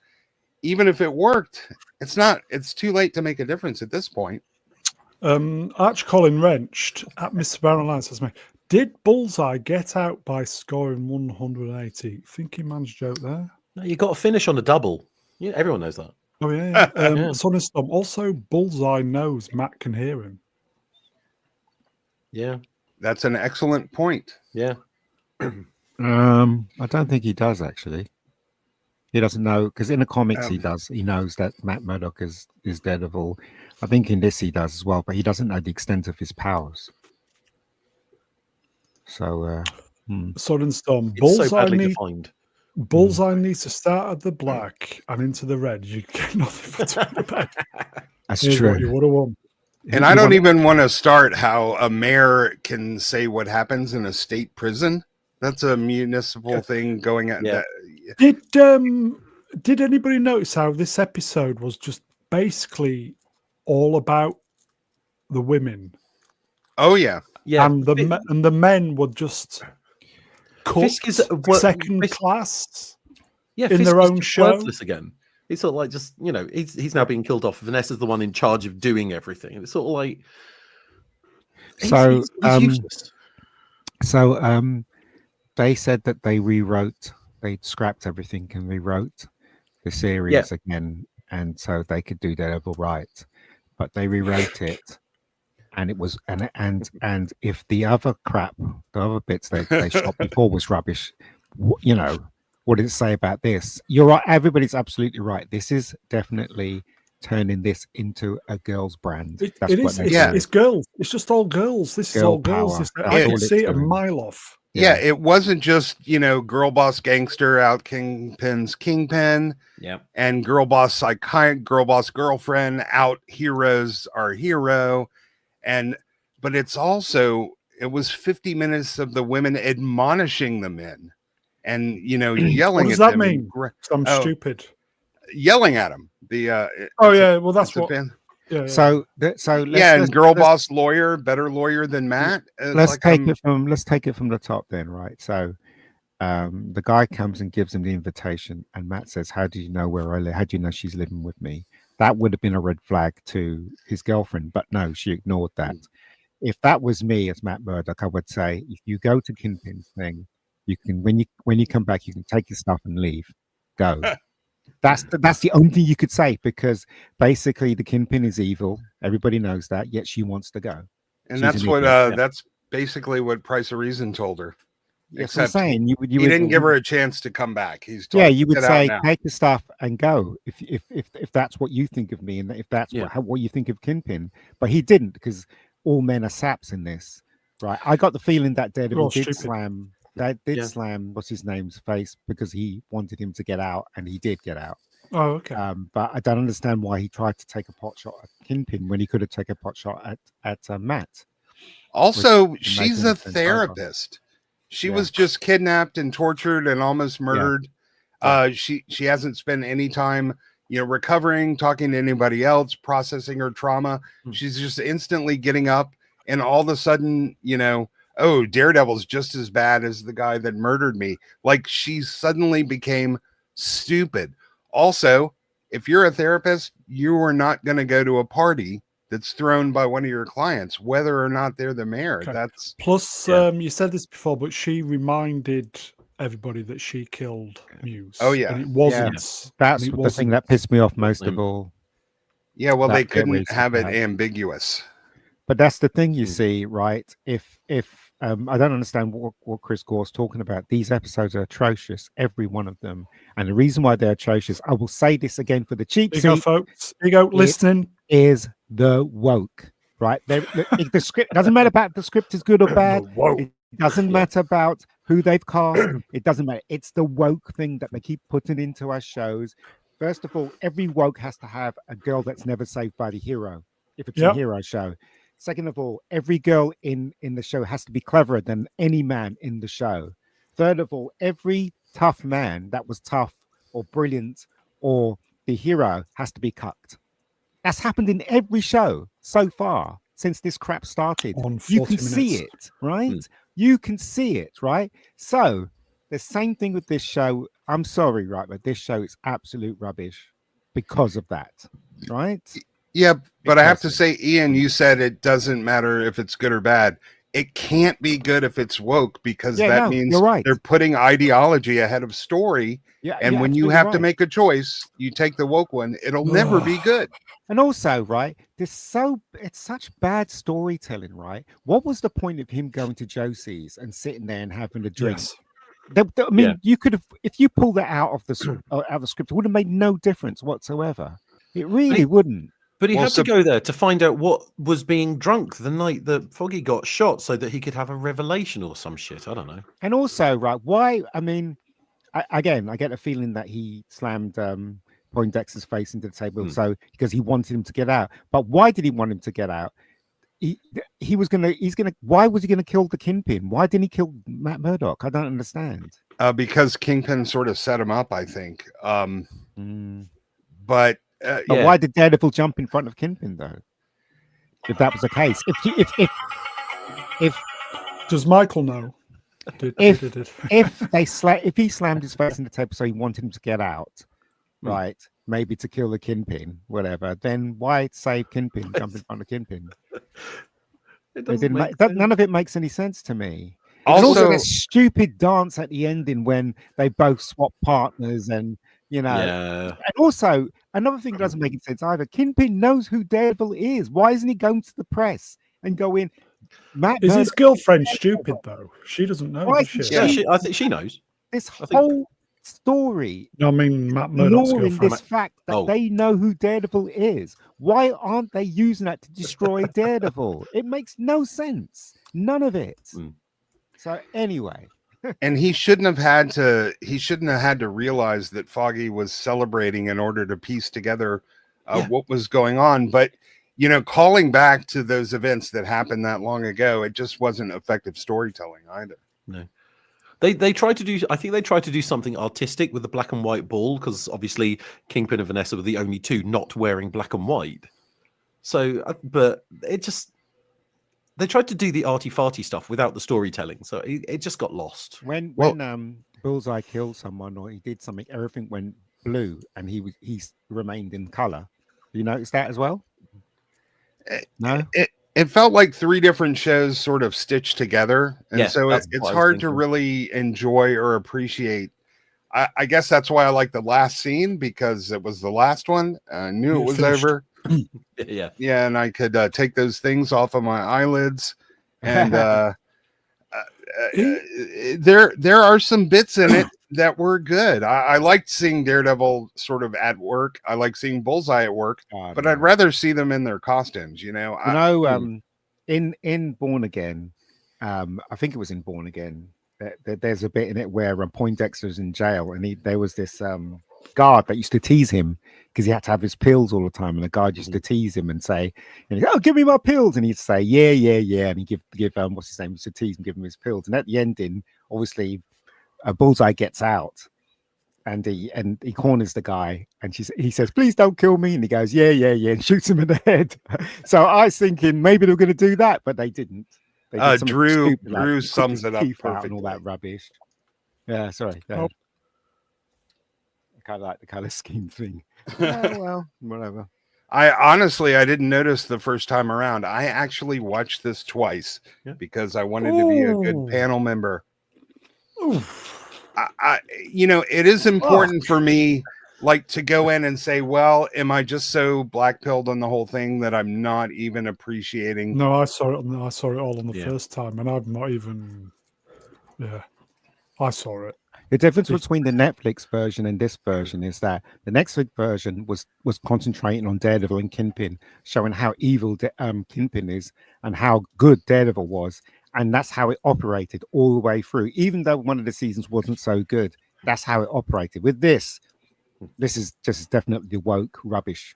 even if it worked, it's too late to make a difference at this point. Arch Colin Wrenched at Mr. Baron says, did Bullseye get out by scoring 180? Thinking man's joke there. No, you got to finish on a double. Yeah, everyone knows that. Oh yeah. Son and Storm. Also, Bullseye knows Matt can hear him. Yeah, that's an excellent point. Yeah. I don't think he does actually. He doesn't know because in the comics he does. He knows that Matt Murdock is Daredevil. I think in this he does as well, but he doesn't know the extent of his powers. So, Son and Storm. Bullseye needs to start at the black and into the red. You get nothing for talking about. That's true. What you would have won. And I don't even want to start how a mayor can say what happens in a state prison. That's a municipal thing going on. Yeah. Did anybody notice how this episode was just basically all about the women? Oh yeah. Yeah. And the men were just Fisk is second class in Fisk their own show. Worthless again. It's sort of like just, he's now being killed off. Vanessa's the one in charge of doing everything. It's sort of like he's useless. So they said that they scrapped everything and rewrote the series again, and so they could do Daredevil right, but they rewrote it, and it was and if the other bits they shot before was rubbish, what did it say about this? You're right. Everybody's absolutely right. This is definitely turning this into a girls' brand. It's girls. It's just all girls. This is all girls. I can see it a mile off. Yeah, it wasn't just, girl boss gangster out Kingpin's Kingpin. Yeah. And girl boss psychiatrist, girl boss girlfriend out heroes our hero. But it was 50 minutes of the women admonishing the men and, yelling what does at that them. Mean? I'm stupid. Yelling at them. Well, that's what. Yeah. So and girl boss lawyer, better lawyer than Matt. Let's take it from the top then, right? So the guy comes and gives him the invitation, and Matt says, "How do you know where I live? How do you know she's living with me?" That would have been a red flag to his girlfriend, but no, she ignored that. If that was me as Matt Murdock, I would say, if you go to Kingpin's thing, you can when you come back, you can take your stuff and leave. Go. That's the only thing you could say, because basically the Kingpin is evil. Everybody knows that, yet she wants to go. And that's basically what Price of Reason told her. Except I'm saying, he didn't give her a chance to come back. You would say, take the stuff and go if that's what you think of me, and if that's what you think of Kingpin. But he didn't, because all men are saps in this, right? I got the feeling that Daredevil did slam. That did slam what's his name's face because he wanted him to get out, and he did get out. Oh, okay. But I don't understand why he tried to take a pot shot at Kingpin when he could have taken a pot shot at Matt. Also, she's a therapist. She was just kidnapped and tortured and almost murdered. She hasn't spent any time, recovering, talking to anybody else, processing her trauma. She's just instantly getting up, and all of a sudden, oh, Daredevil's just as bad as the guy that murdered me. Like, she suddenly became stupid. Also, if you're a therapist, you are not going to go to a party that's thrown by one of your clients, whether or not they're the mayor. Okay. That's plus, you said this before, but she reminded everybody that she killed Muse. Oh yeah, and it wasn't. That's the thing that pissed me off most of all. Yeah, well, they couldn't have it ambiguous. But that's the thing, you see, right? If I don't understand what Chris Gore's talking about. These episodes are atrocious, every one of them. And the reason why they're atrocious, I will say this again for the cheap seat. Here you go, folks. Here you go, listening. Is the woke, right? The script doesn't matter about the script is good or bad. It doesn't matter about who they've cast. It doesn't matter. It's the woke thing that they keep putting into our shows. First of all, every woke has to have a girl that's never saved by the hero, if it's a hero show. Second of all, every girl in the show has to be cleverer than any man in the show. Third of all, every tough man that was tough or brilliant or the hero has to be cucked. That's happened in every show so far. since this crap started. On You 40 can see minutes. it, right? You can see it, right? So the same thing with this show. I'm sorry, right, but this show is absolute rubbish because of that, right? Yeah, but I have to say, Ian, you said it doesn't matter if it's good or bad. It can't be good if it's woke, because that means you're right. they're putting ideology ahead of story. Yeah, and when you have to make a choice, you take the woke one. It'll never be good. And also, right, it's such bad storytelling, right? What was the point of him going to Josie's and sitting there and having a drink? Yes. I mean, you could have, if you pull that out of the script, it would have made no difference whatsoever. It really wouldn't. But he had to go there to find out what was being drunk the night that Foggy got shot, so that he could have a revelation or some shit. I don't know. And also, right, why? I mean, I get a feeling that he slammed Poindexter's face into the table, so because he wanted him to get out. But why did he want him to get out? Why was he gonna kill the Kingpin? Why didn't he kill Matt Murdock? I don't understand. Because Kingpin sort of set him up, I think. But why did Daredevil jump in front of Kingpin though? If that was the case, if does Michael know? If he slammed his face in the table so he wanted him to get out, right? Maybe to kill the Kingpin, whatever. Then why save Kingpin? Jump in front of Kingpin. None of it makes any sense to me. Also, a stupid dance at the ending when they both swap partners, and you know. Yeah. And also, another thing that doesn't make any sense either. Kingpin knows who Daredevil is. Why isn't he going to the press and going? Is his girlfriend stupid though? She doesn't know. I think she knows. This whole story. I mean, Matt Murdock's ignoring this fact that they know who Daredevil is. Why aren't they using that to destroy Daredevil? It makes no sense. None of it. So anyway. And he shouldn't have had to realize that Foggy was celebrating in order to piece together what was going on. But you know, calling back to those events that happened that long ago, it just wasn't effective storytelling either. No. They tried to do. I think they tried to do something artistic with the black and white ball, because obviously Kingpin and Vanessa were the only two not wearing black and white. So, but it just they tried to do the arty-farty stuff without the storytelling, so it just got lost. When Bullseye killed someone or he did something, everything went blue, and he remained in color. You notice that as well? No. It felt like three different shows sort of stitched together. And so it's hard to really enjoy or appreciate. I guess that's why I like the last scene, because it was the last one. I knew it was over. Yeah. And I could take those things off of my eyelids. And there are some bits in it that were good. I liked seeing Daredevil sort of at work. I like seeing Bullseye at work, but I'd rather see them in their costumes. In Born Again, I think it was in Born Again. There's a bit in it where Poindexter's in jail, and there was this guard that used to tease him because he had to have his pills all the time, and the guard used to tease him and say, "Oh, give me my pills," and he'd say, "Yeah," and he'd give what's his name, used to tease and give him his pills, and at the ending, obviously. Bullseye gets out, and he corners the guy, and he says, "Please don't kill me," and he goes, "Yeah," and shoots him in the head. So I was thinking maybe they were going to do that, but they didn't. They did Drew sums it up perfectly. And all that rubbish. Yeah, sorry. I kind of like the color scheme thing. Well, whatever. I didn't notice the first time around. I actually watched this twice because I wanted to be a good panel member. It is important for me, like, to go in and say, well, am I just so black-pilled on the whole thing that I'm not even appreciating? No, I saw it all on the first time, and I've not even. Yeah, I saw it. The difference between the Netflix version and this version is that the Netflix version was concentrating on Daredevil and Kingpin, showing how evil Kingpin is and how good Daredevil was. And that's how it operated all the way through. Even though one of the seasons wasn't so good, that's how it operated. With this is just definitely woke rubbish.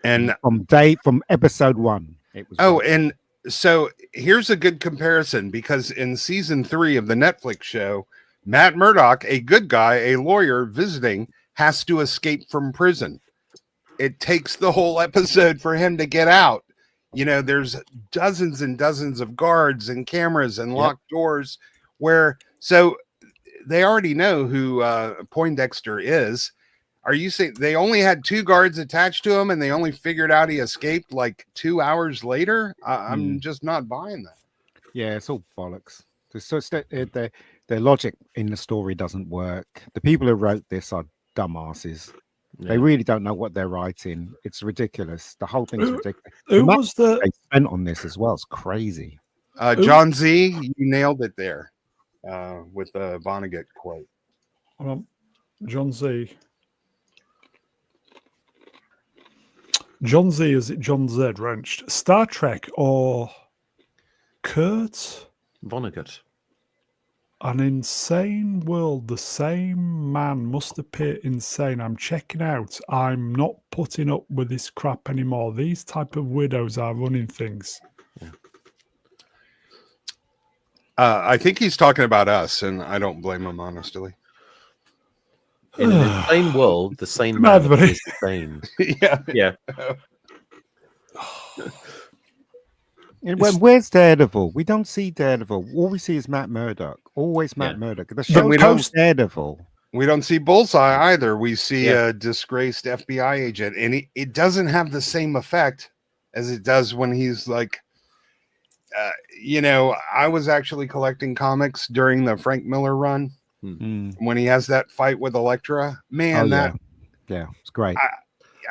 And from episode 1, it was. Oh, and so here's a good comparison, because in season 3 of the Netflix show, Matt Murdock, a good guy, a lawyer visiting, has to escape from prison. It takes the whole episode for him to get out. you know, there's dozens and dozens of guards and cameras and locked doors where, so they already know who Poindexter is. Are you saying they only had 2 guards attached to him and they only figured out he escaped like 2 hours later? I'm just not buying that. Yeah, it's all bollocks. So their logic in the story doesn't work. The people who wrote this are dumbasses. Yeah. They really don't know what they're writing. It's ridiculous. The whole thing's ridiculous. Who was the they spent on this as well? It's crazy. John Z, you nailed it there with the Vonnegut quote. John Z. John Z, is it John Z wrenched? Star Trek or Kurt Vonnegut? An insane world. The same man must appear insane. I'm checking out. I'm not putting up with this crap anymore. These type of widows are running things. Yeah. I think he's talking about us, and I don't blame him, honestly. In an insane world, the sane man is the same. Yeah. Where's Daredevil? We don't see Daredevil. All we see is Matt Murdock. Always Matt Murdock. The show post Daredevil. We don't see Bullseye either. We see a disgraced FBI agent, and it doesn't have the same effect as it does when he's like, you know, I was actually collecting comics during the Frank Miller run when he has that fight with Elektra. Man, it's great.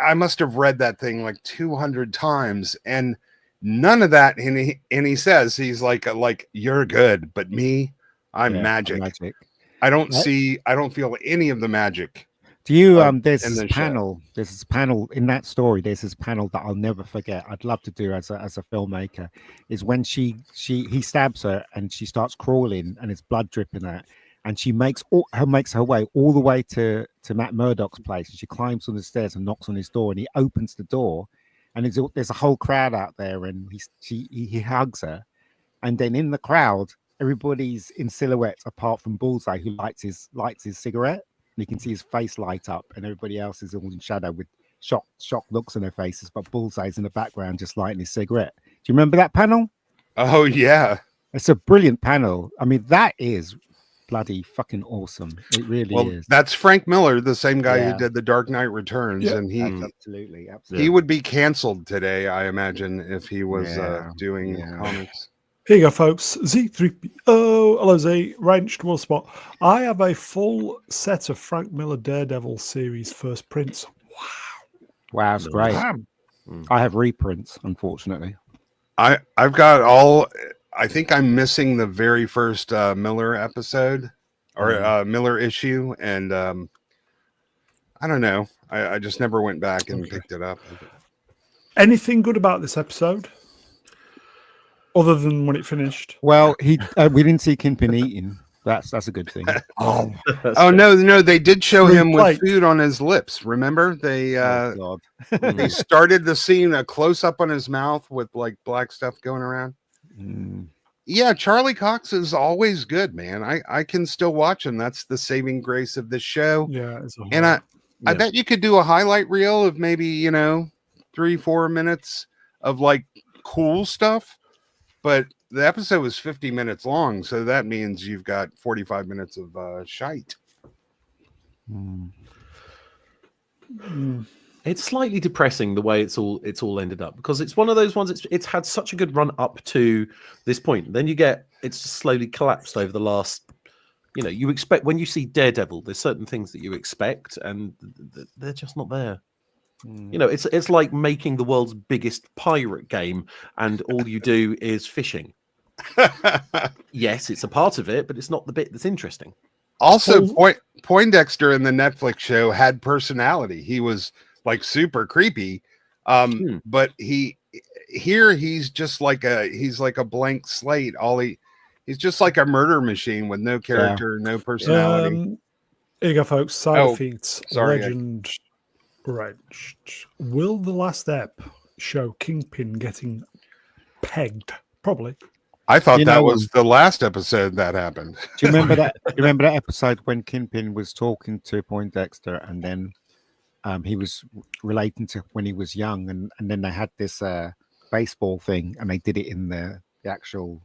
I must have read that thing like 200 times, and none of that. And he says he's like you're good, but me, I'm magic. I don't feel any of the magic. Do you there's this panel in that story, there's this panel that I'll never forget. I'd love to do as a filmmaker, is when he stabs her and she starts crawling and it's blood dripping out, and she makes her way all the way to Matt Murdock's place, and she climbs on the stairs and knocks on his door, and he opens the door, and there's a whole crowd out there, and he hugs her, and then in the crowd everybody's in silhouette apart from Bullseye, who lights his cigarette, and you can see his face light up, and everybody else is all in shadow with shocked looks on their faces, but Bullseye's in the background just lighting his cigarette. Do you remember that panel? Oh yeah, it's a brilliant panel. I mean, that is bloody fucking awesome. It really is. That's Frank Miller, the same guy who did The Dark Knight Returns, and he absolutely he would be canceled today, I imagine, if he was doing comics. Here you go, folks. Z3PO. Hello, Z. Wrenched will spot. I have a full set of Frank Miller Daredevil series first prints. Wow, that's great. I have reprints, unfortunately. I've got all. I think I'm missing the very first Miller episode or Miller issue, and I don't know. I just never went back and picked it up. Anything good about this episode, other than when it finished? Well, we didn't see Kingpin eating. That's a good thing. No, they did show him with food on his lips. Remember, they they started the scene a close up on his mouth with like black stuff going around. Yeah, Charlie Cox is always good, man. I can still watch him. That's the saving grace of this show. Yeah, and I bet you could do a highlight reel of maybe 3-4 minutes of like cool stuff, but the episode was 50 minutes long, so that means you've got 45 minutes of shite. It's slightly depressing the way it's all ended up, because it's one of those ones. It's had such a good run up to this point. Then it's just slowly collapsed over the last. You expect when you see Daredevil, there's certain things that you expect, and they're just not there. It's like making the world's biggest pirate game, and all you do is fishing. Yes, it's a part of it, but it's not the bit that's interesting. Also, Poindexter in the Netflix show had personality. He was like super creepy, but he's just like a blank slate. He's just like a murder machine with no character, no personality. Here you go, folks. Side feeds. Legend Wrenched. Will the last ep show Kingpin getting pegged? Probably. I thought that was the last episode that happened. Do you remember that? You remember that episode when Kingpin was talking to Poindexter, and then he was relating to when he was young, and then they had this baseball thing, and they did it in the actual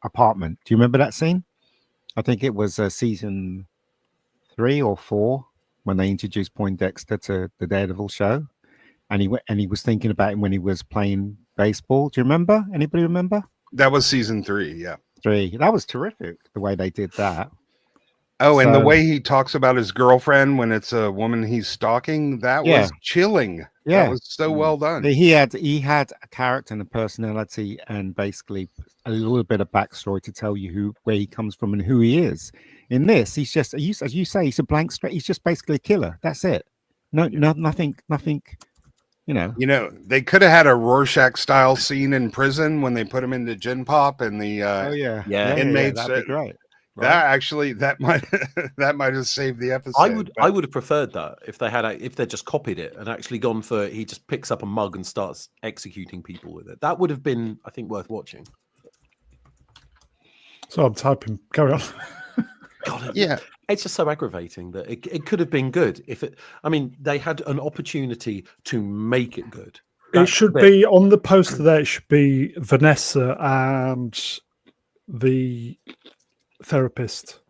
apartment. Do you remember that scene? I think it was season 3 or 4 when they introduced Poindexter to the Daredevil show, and he was thinking about him when he was playing baseball. Do you remember? Anybody remember? That was season 3. Yeah. 3. That was terrific. The way they did that. Oh, and the way he talks about his girlfriend when it's a woman he's stalking, that was chilling. Yeah, that was so well done. He had a character and a personality, and basically a little bit of backstory to tell you where he comes from and who he is. In this, he's just, as you say, he's a blank straight. He's just basically a killer. That's it. Nothing. You know, they could have had a Rorschach style scene in prison when they put him into Gin Pop and the inmates. That'd be great. Right? That actually that might have saved the episode. I would have preferred that if they just copied it and actually gone for he just picks up a mug and starts executing people with it. That would have been, I think, worth watching. So I'm typing. Carry on. God, it's just so aggravating that it could have been good if it. I mean, they had an opportunity to make it good. It should be on the poster there. It should be Vanessa and the therapist.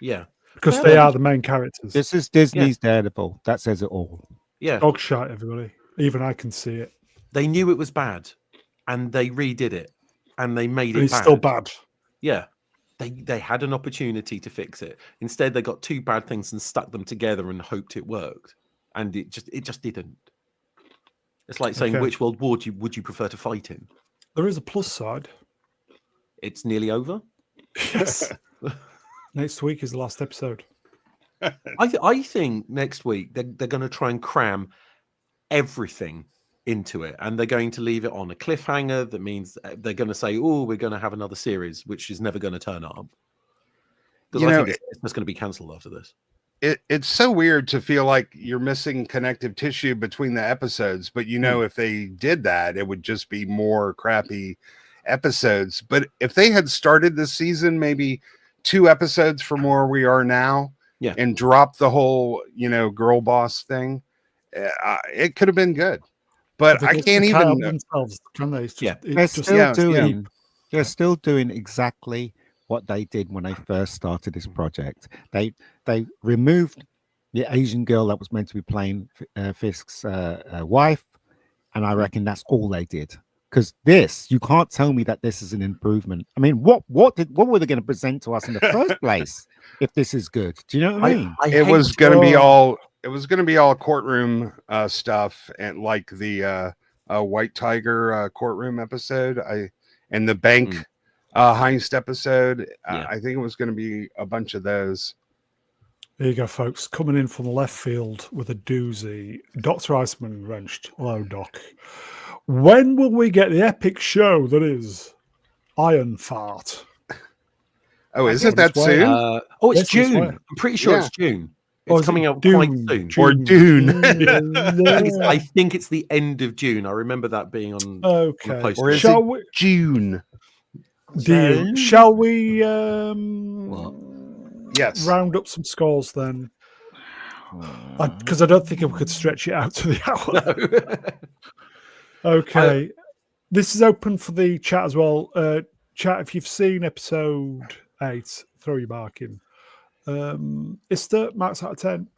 Yeah, because they are the main characters. This is Disney's Daredevil. That says it all. Yeah, dog shite, everybody. Even I can see it. They knew it was bad, and they redid it, and they made it. It's still bad. Yeah, they had an opportunity to fix it. Instead, they got two bad things and stuck them together and hoped it worked, and it just didn't. It's like saying, which world war would you prefer to fight in? There is a plus side. It's nearly over. Yes. Next week is the last episode. I think next week they're going to try and cram everything into it, and they're going to leave it on a cliffhanger. That means they're going to say, "Oh, we're going to have another series," which is never going to turn up. Because I think it's just going to be cancelled after this. It's so weird to feel like you're missing connective tissue between the episodes, but if they did that, it would just be more crappy episodes. But if they had started this season maybe 2 episodes from where we are now, and dropped the whole girl boss thing, it could have been good. But I can't even. Themselves, can they? They're still doing exactly what they did when they first started this project. They removed the Asian girl that was meant to be playing Fisk's wife, and I reckon that's all they did. Because you can't tell me that this is an improvement. I mean, what were they going to present to us in the first place if this is good? Do you know what I mean? It was going to be all courtroom stuff, and like the White Tiger courtroom episode, and the bank heist episode. I think it was going to be a bunch of those. There you go, folks. Coming in from left field with a doozy, Dr. Iceman wrenched. Hello, Doc. When will we get the epic show that is Iron Fart? Oh, is it that soon? It's June. I'm pretty sure it's June. It's coming out quite soon. Or Dune. I think it's the end of June. I remember that being on the poster. Or is it June? Deal. Shall we yes, round up some scores then? Because I don't think we could stretch it out to the hour. No. Okay. This is open for the chat as well. Chat, if you've seen episode 8, throw your mark in. Ista, marks out of 10.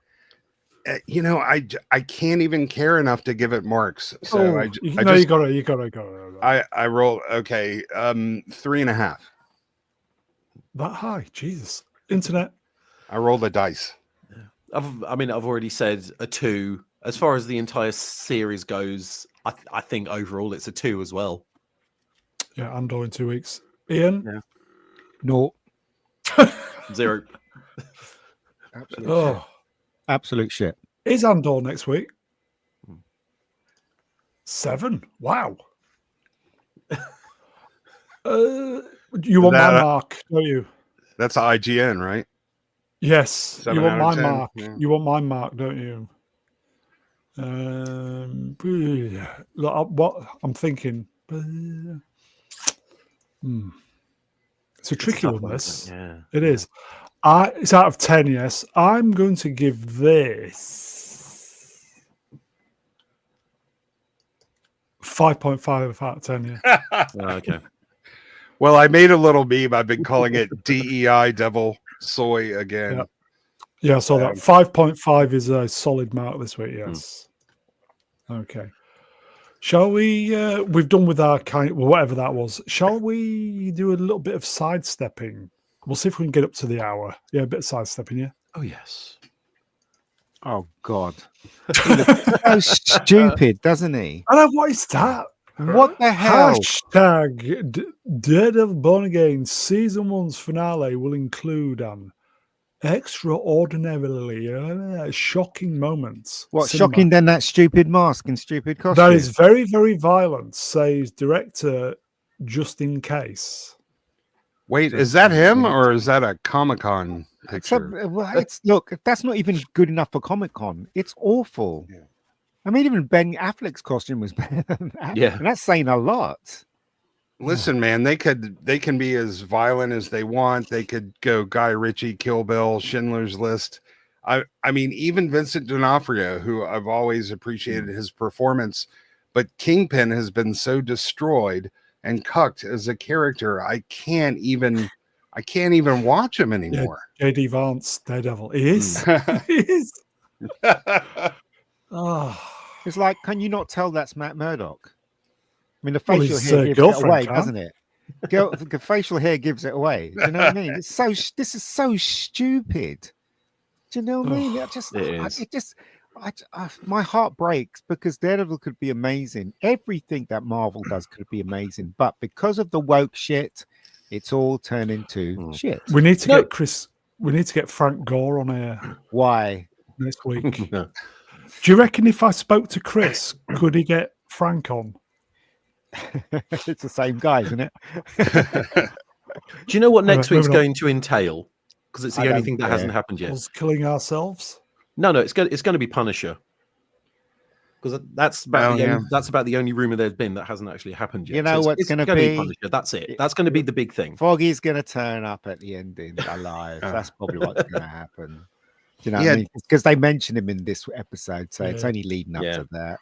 I can't even care enough to give it marks. So you got it. I roll 3.5. That high, Jesus. Internet. I rolled a dice. I've already said a 2. As far as the entire series goes, I think overall it's a 2 as well. Yeah, Andor in 2 weeks. Ian? Yeah. No. 0. Absolute shit. Is Andor next week? 7. Wow. You want my mark, don't you? That's IGN, right? Yes. You want my 10? mark. Yeah. You want my mark, don't you? Look, what I'm thinking. It's a tricky one, this. Yeah. It is. It's out of 10, yes. I'm going to give this 5.5 out of 10. Yeah. Okay. Well, I made a little meme. I've been calling it DEI Devil Soy again. Yeah, I saw that. 5.5 is a solid mark this week. Yes. Okay. Shall we? We've done with our whatever that was. Shall we do a little bit of sidestepping? We'll see if we can get up to the hour. Yeah, a bit of sidestepping. Yeah. Oh yes. Oh God, he looks so stupid, doesn't he? I know, what is that? What the hell? Hashtag Daredevil Born Again Season 1's finale will include an extraordinarily shocking moments. What cinema. shocking? Then that stupid mask and stupid costume. That is very, very violent, says director Justin Case. Wait, is that him or is that a Comic-Con picture? Look, that's not even good enough for Comic-Con. It's awful. Yeah. I mean, even Ben Affleck's costume was better than that. Yeah. And that's saying a lot. Listen, man, they can be as violent as they want. They could go Guy Ritchie, Kill Bill, Schindler's List. I mean, even Vincent D'Onofrio, who I've always appreciated his performance, but Kingpin has been so destroyed and cucked as a character. I can't even watch him anymore. Yeah, J.D. Vance, Daredevil. He is. He is. Oh. It's like, can you not tell that's Matt Murdock? I mean, the Well, facial his, hair gives it girlfriend away, can. doesn't it? The facial hair gives it away. Do you know what I mean? It's so. This is so stupid. Do you know what I mean? My heart breaks because Daredevil could be amazing. Everything that Marvel does could be amazing, but because of the woke shit, it's all turned into shit. We need to get Chris. We need to get Frank Gore on air Why? next week. Do you reckon if I spoke to Chris, could he get Frank on? It's the same guy, isn't it? Do you know what next week's moving on. going to entail? Because it's the only thing that hasn't happened yet. Us killing ourselves? No, it's going to be Punisher. Because that's about that's about the only rumor there's been that hasn't actually happened yet. You know what's going to be Punisher. That's it. That's going to be the big thing. Foggy's going to turn up at the ending alive. That's probably what's going to happen. Do you know what I mean? Because they mentioned him in this episode, so it's only leading up to that.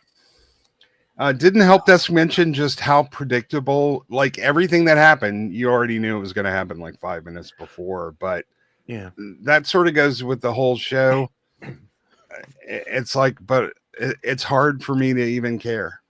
Didn't Helpdesk mention just how predictable, like everything that happened, you already knew it was going to happen like 5 minutes before, but that sort of goes with the whole show. It's like, but it's hard for me to even care.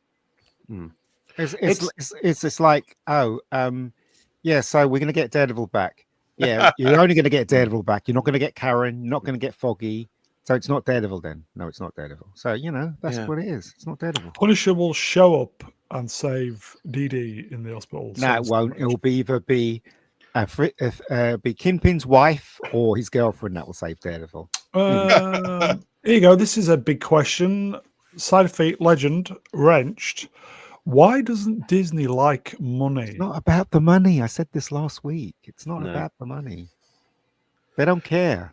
It's just like, so we're going to get Daredevil back. Yeah, you're only going to get Daredevil back. You're not going to get Karen. You're not going to get Foggy. So it's not Daredevil then. No, it's not Daredevil. So, that's what it is. It's not Daredevil. Punisher will show up and save DD in the hospital. No, it won't. It'll be either be Kingpin's wife or his girlfriend that will save Daredevil. Here you go. This is a big question. Side effect legend, Wrenched. Why doesn't Disney like money? It's not about the money. I said this last week. It's not about the money. They don't care.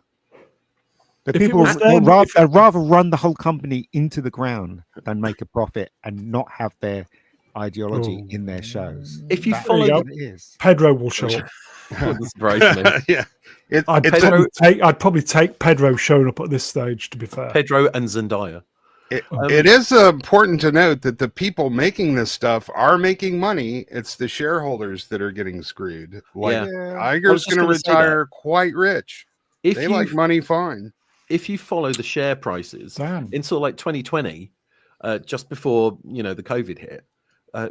The people would rather run the whole company into the ground than make a profit and not have their ideology in their shows. If you follow it is. Pedro will show up. Wouldn't surprise me. Yeah. I'd probably take Pedro showing up at this stage, to be fair. Pedro and Zendaya. It is important to note that the people making this stuff are making money. It's the shareholders that are getting screwed. Like Iger's going to retire quite rich. They like money fine. If you follow the share prices in sort of like 2020, just before the COVID hit,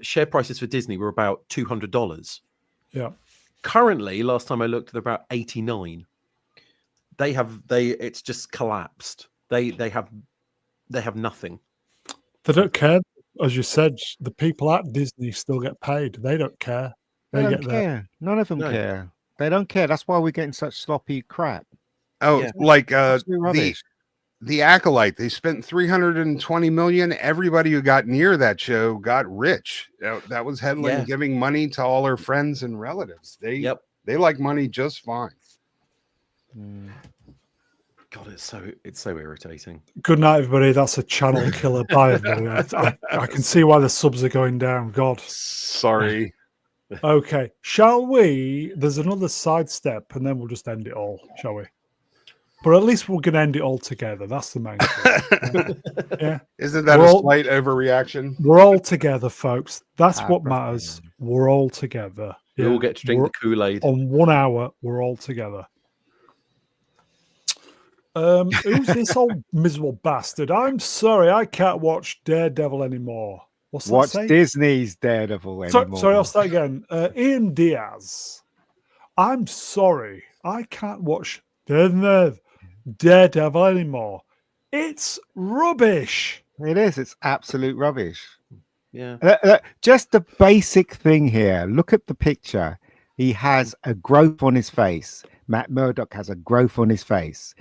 share prices for Disney were about $200. Yeah. Currently, last time I looked, they're about 89. It's just collapsed. They have nothing. They don't care. As you said, the people at Disney still get paid. They don't care. They don't care. None of them care. They don't care. That's why we're getting such sloppy crap. Oh, like the Acolyte. They spent $320 million. Everybody who got near that show got rich. That was headline giving money to all her friends and relatives. They like money just fine. God, it's so irritating. Good night, everybody. That's a channel killer. Bye, everybody. I can see why the subs are going down. God. Sorry. Okay. Shall we? There's another sidestep, and then we'll just end it all, shall we? But at least we're going to end it all together. That's the main thing. Yeah. Isn't that a slight overreaction? We're all together, folks. That's what Brilliant. matters. We're all together. We all get to drink the Kool-Aid. On 1 hour, we're all together. Who's this old miserable bastard? I'm sorry, I can't watch Daredevil anymore. What's that Watch say? Disney's Daredevil anymore. Sorry, I'll start again. Ian Diaz. I'm sorry, I can't watch Daredevil anymore. It's rubbish. It is. It's absolute rubbish. Yeah. Just the basic thing here. Look at the picture. He has a growth on his face. Matt Murdock has a growth on his face.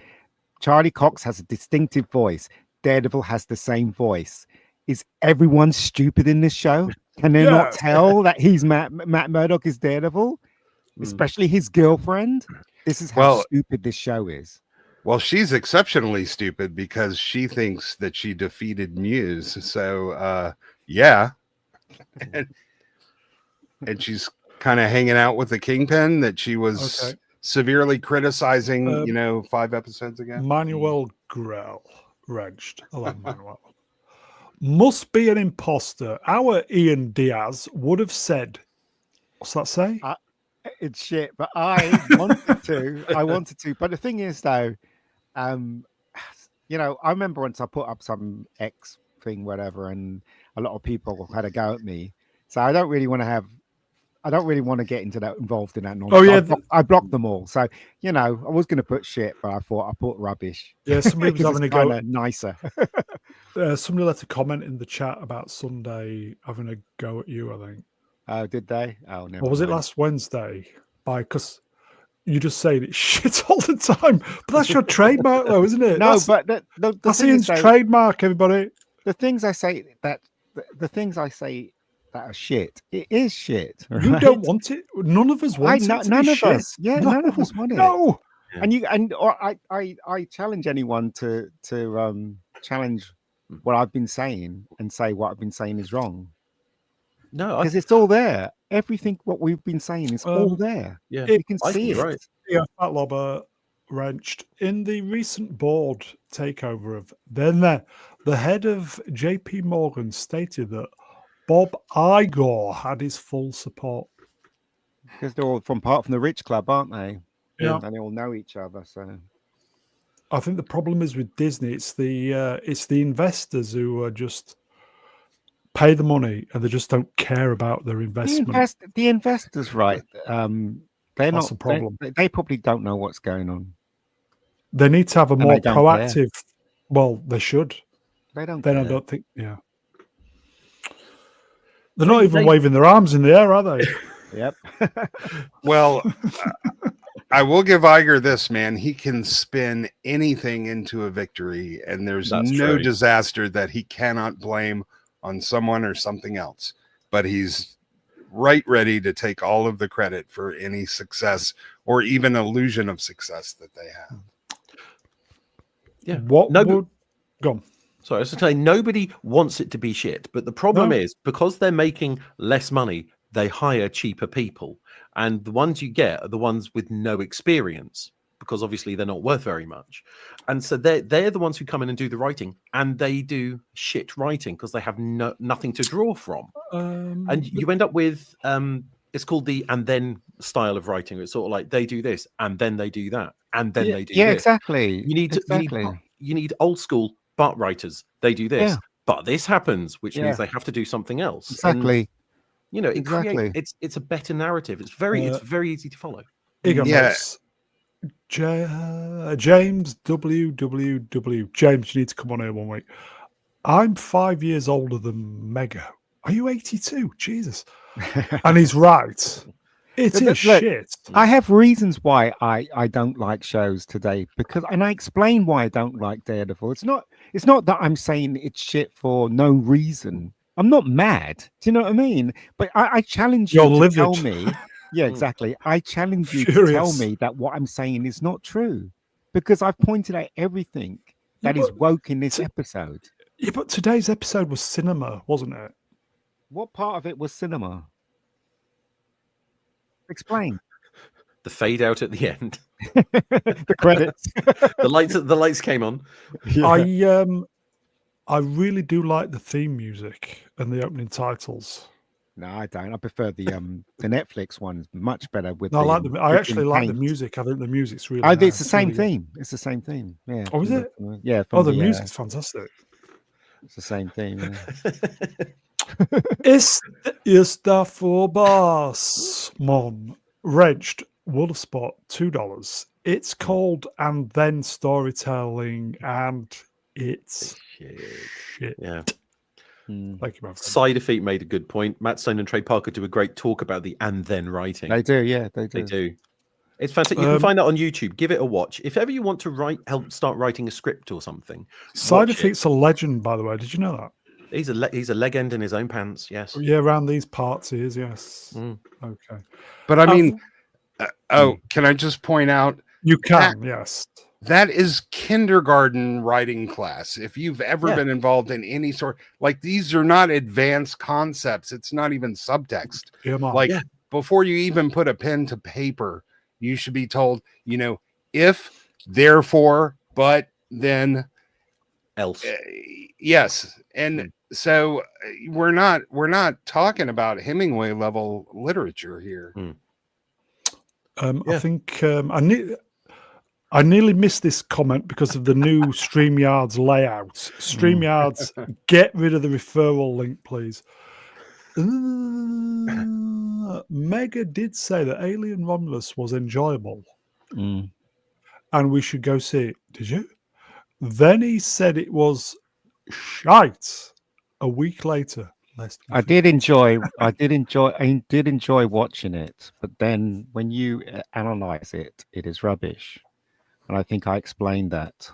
Charlie Cox has a distinctive voice. Daredevil has the same voice. Is everyone stupid in this show? Can they not tell that he's Matt Murdock is Daredevil? Especially his girlfriend? This is how stupid this show is. Well, she's exceptionally stupid because she thinks that she defeated Muse. So, yeah. And she's kind of hanging out with the Kingpin that she was severely criticizing, 5 episodes ago. Manuel Grell. Regged. Hello, Manuel. Must be an imposter. Our Ian Diaz would have said, what's that say? It's shit, but I wanted to. But the thing is, though, I remember once I put up some X thing, whatever, and a lot of people had a go at me. So I don't really want to get involved in that nonsense. Oh yeah, I blocked them all. So I was going to put shit, but I thought I put rubbish. Yeah, somebody was having a go. Nicer. Somebody left a comment in the chat about Sunday having a go at you, I think. Oh, did they? Oh, no. Or was it last Wednesday? Because you just saying it shit all the time. But that's your trademark, though, isn't it? No, that's that's Ian's trademark, everybody. The things I say that are shit. It is shit. Right? You don't want it. None of us want it. None of us. Yeah, none of us want it. No. I challenge anyone to challenge what I've been saying and say what I've been saying is wrong. No, because it's all there. Everything what we've been saying is all there. Yeah, you can see it. Right. Yeah, Fat Lobber wrenched in the recent board takeover of the head of JP Morgan stated that Bob Iger had his full support. Because they're all from the rich club, aren't they? Yeah, and they all know each other. So I think the problem is with Disney. It's the investors who are just pay the money and they just don't care about their investment. The investors, right? They're That's not the problem. They probably don't know what's going on. They need to have a more proactive. Well, they should. They don't. Then I don't think. Yeah. They're not even waving their arms in the air, are they? Yep. Well, I will give Iger this, man. He can spin anything into a victory, and there's no disaster that he cannot blame on someone or something else. But he's ready to take all of the credit for any success or even illusion of success that they have. Yeah. Go on. Sorry, I was going to say nobody wants it to be shit, but the problem is because they're making less money, they hire cheaper people, and the ones you get are the ones with no experience because obviously they're not worth very much, and so they're the ones who come in and do the writing, and they do shit writing because they have nothing to draw from, and you end up with it's called the and then style of writing. It's sort of like they do this and then they do that and then they do this. Exactly. You need old school but writers. They do this, but this happens, which means they have to do something else. Exactly. And, it creates it's a better narrative. It's very easy to follow. James WWW. James, you need to come on here 1 week. I'm 5 years older than Mega. Are you 82? Jesus. And he's right. It is shit. I have reasons why I don't like shows today and I explain why I don't like Daredevil. It's not that I'm saying it's shit for no reason. I'm not mad. Do you know what I mean? But I challenge you to tell me. Yeah, exactly. I challenge you to tell me that what I'm saying is not true, because I've pointed out everything that is woke in this episode. Yeah, but today's episode was cinema, wasn't it? What part of it was cinema? Explain. the fade out at the end. The credits. The lights came on. Yeah. I really do like the theme music and the opening titles. No, I don't. I prefer the Netflix one. Much better with. No, I actually like the paint. music. I think the music's really. Oh, nice. it's the same really good. theme. It's the same theme. Yeah. Oh, is it? Yeah. Oh, the music's fantastic. It's the same theme. Yeah. Istaphobos, Mom, Wrenched, Wolf Spot, $2. It's called And Then Storytelling, and it's shit. Yeah. Thank you, my friend. Side Defeat made a good point. Matt Stone and Trey Parker do a great talk about the and then writing. They do, yeah, they do. They do. It's fantastic. You can find that on YouTube. Give it a watch. If ever you want to start writing a script or something. Side Defeat's a legend, by the way. Did you know that? He's a legend in his own pants. Yes. Yeah, around these parts he is. Yes. Okay. But I mean, can I just point out? You can, yes. That is kindergarten writing class. If you've ever been involved in any sort, like these are not advanced concepts. It's not even subtext. Before you even put a pen to paper, you should be told, if, therefore, but, then, else. Yes. And so we're not talking about Hemingway level literature here. I think I nearly missed this comment because of the new StreamYard's layout. StreamYard's, get rid of the referral link, please. Mega did say that Alien Romulus was enjoyable and we should go see it. Did you? Then he said it was shite a week later. I did enjoy watching it, but then when you analyze it, it is rubbish. And I think I explained that.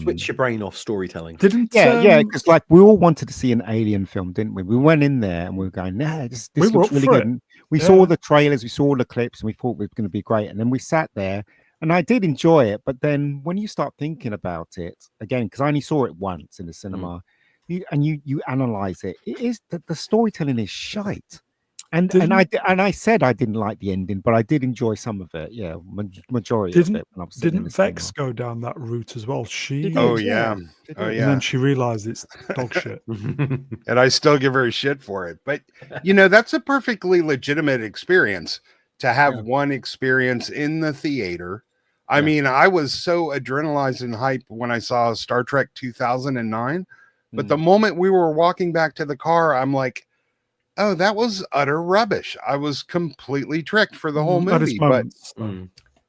Switch your brain off storytelling. Because like we all wanted to see an alien film, didn't we? We went in there and we were going, this looks really good. And we saw the trailers, we saw the clips, and we thought it was going to be great. And then we sat there, and I did enjoy it. But then when you start thinking about it again, because I only saw it once in the cinema, you analyze it, it is the storytelling is shite. And I said I didn't like the ending, but I did enjoy some of it. Yeah, majority of it. When I was didn't Vex go down that route as well? And then she realized it's dog shit. And I still give her shit for it. But that's a perfectly legitimate experience to have one experience in the theater. I mean, I was so adrenalized and hype when I saw Star Trek 2009, but the moment we were walking back to the car, I'm like, oh, that was utter rubbish. I was completely tricked for the whole movie. But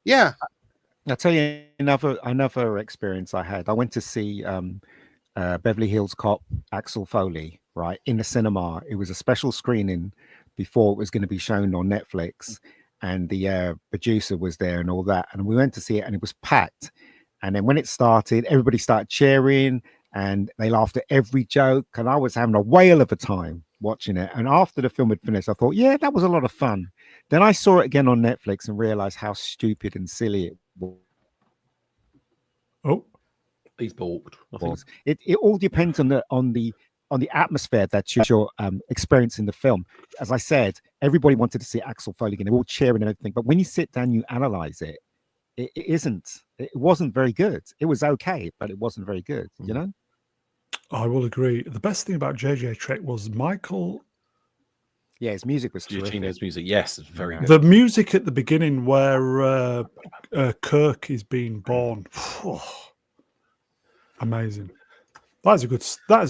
yeah, I'll tell you another experience I had. I went to see Beverly Hills Cop, Axel Foley, right, in the cinema. It was a special screening before it was going to be shown on Netflix, and the producer was there and all that. And we went to see it, and it was packed. And then when it started, everybody started cheering, and they laughed at every joke. And I was having a whale of a time watching it. And after the film had finished, I thought, yeah, that was a lot of fun. Then I saw it again on Netflix and realized how stupid and silly it was. Oh, he's balked. It all depends on the atmosphere that you're experiencing the film. As I said, everybody wanted to see Axel Foley again. They were all cheering and everything. But when you sit down, you analyze it. It wasn't very good. It was okay, but it wasn't very good, I will agree. The best thing about JJ Trek was Michael. Yeah, his music was terrific. Eugene's music, yes, it's very good. The music at the beginning where Kirk is being born, amazing. That is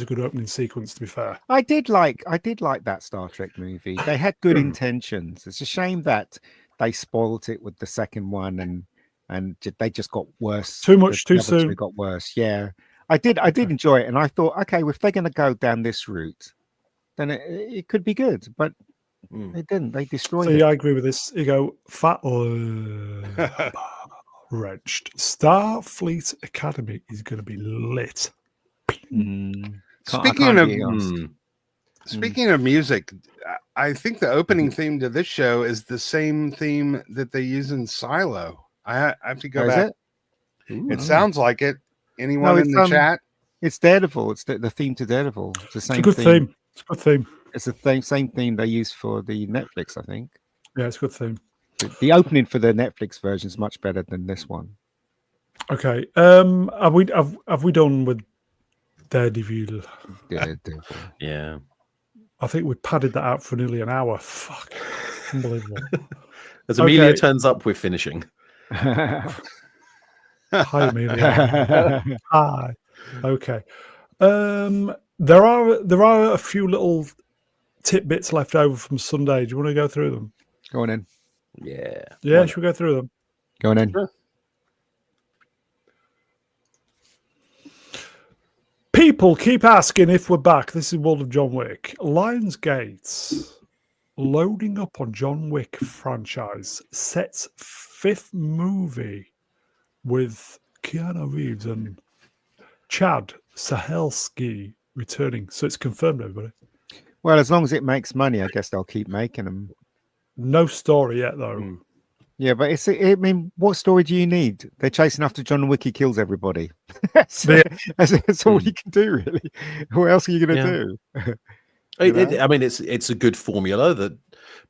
a good opening sequence. To be fair, I did like that Star Trek movie. They had good intentions. It's a shame that they spoiled it with the second one, and they just got worse. Too much, too soon. It got worse. Yeah. I did enjoy it, and I thought, okay, if they're going to go down this route, then it could be good. But they didn't. They destroyed it. Yeah, I agree with this. You go fat wrenched. Starfleet Academy is going to be lit. Speaking of music, I think the opening theme to this show is the same theme that they use in Silo. I have to go back. It sounds like it. Anyone in the chat? It's Daredevil. It's the theme to Daredevil. It's the same good theme. It's a good theme. It's the same theme they use for the Netflix, I think. Yeah, it's a good theme. The opening for the Netflix version is much better than this one. Okay. Have we done with Daredevil? Daredevil. Yeah. I think we padded that out for nearly an hour. Fuck. Unbelievable. As Amelia turns up, we're finishing. Hi, Amelia. Hi. Okay. There are a few little tidbits left over from Sunday. Do you want to go through them? Go on in. Yeah. Yeah, should we go through them? Go on in. Sure. People keep asking if we're back. This is World of John Wick. Lionsgate loading up on John Wick franchise. Sets 5th movie with Keanu Reeves and Chad Stahelski returning. So it's confirmed, everybody. Well, as long as it makes money, I guess they'll keep making them. No story yet, though. Yeah, but I mean, what story do you need? They're chasing after John Wick. He kills everybody. That's all you can do, really. What else are you going to do? I mean, it's a good formula that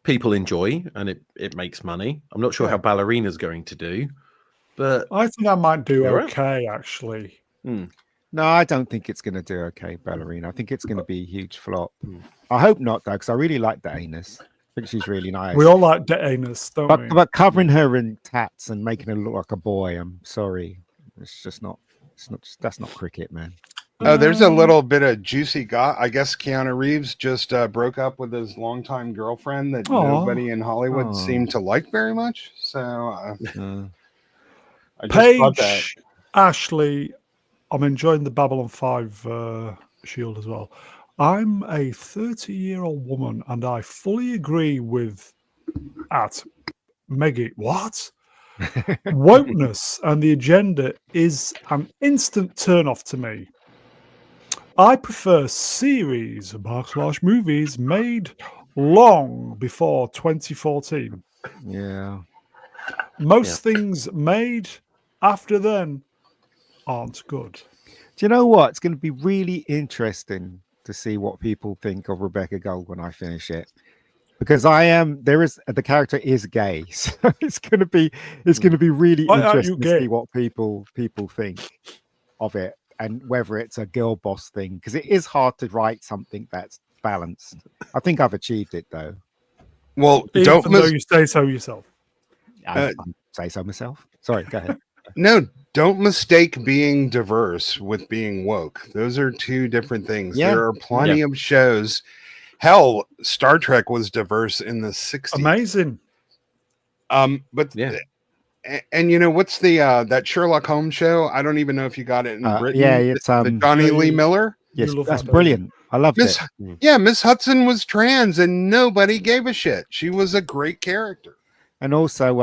people enjoy, and it makes money. I'm not sure how Ballerina's going to do, but I think I might do okay, actually. No, I don't think it's going to do okay, Ballerina. I think it's going to be a huge flop. I hope not, though, because I really like the Anus. I think she's really nice. We all like the Anus, don't we? But covering her in tats and making her look like a boy, I'm sorry. It's just not. That's not cricket, man. Oh, there's a little bit of juicy I guess Keanu Reeves just broke up with his longtime girlfriend that nobody in Hollywood seemed to like very much. So I just thought that. Ashley, I'm enjoying the Babylon 5 shield as well. I'm a 30-year-old woman, and I fully agree with Meggie. What? Wokeness and the agenda is an instant turn-off to me. I prefer series / movies made long before 2014. Yeah. Most things made after then aren't good. Do you know what? It's going to be really interesting to see what people think of Rebecca Gold when I finish it, because the character is gay, so it's going to be really interesting to see what people think of it and whether it's a girl boss thing, because it is hard to write something that's balanced. I think I've achieved it, though. Well, though you say so yourself. I say so myself. Sorry, go ahead. No, don't mistake being diverse with being woke. Those are two different things. Yeah. There are plenty of shows. Hell, Star Trek was diverse in the 60s. Amazing. But and you know what's the that Sherlock Holmes show? I don't even know if you got it in Britain. Yeah, it's the Johnny Lee Miller. Yes, that's brilliant. I loved it. Yeah, Miss Hudson was trans and nobody gave a shit. She was a great character. And also,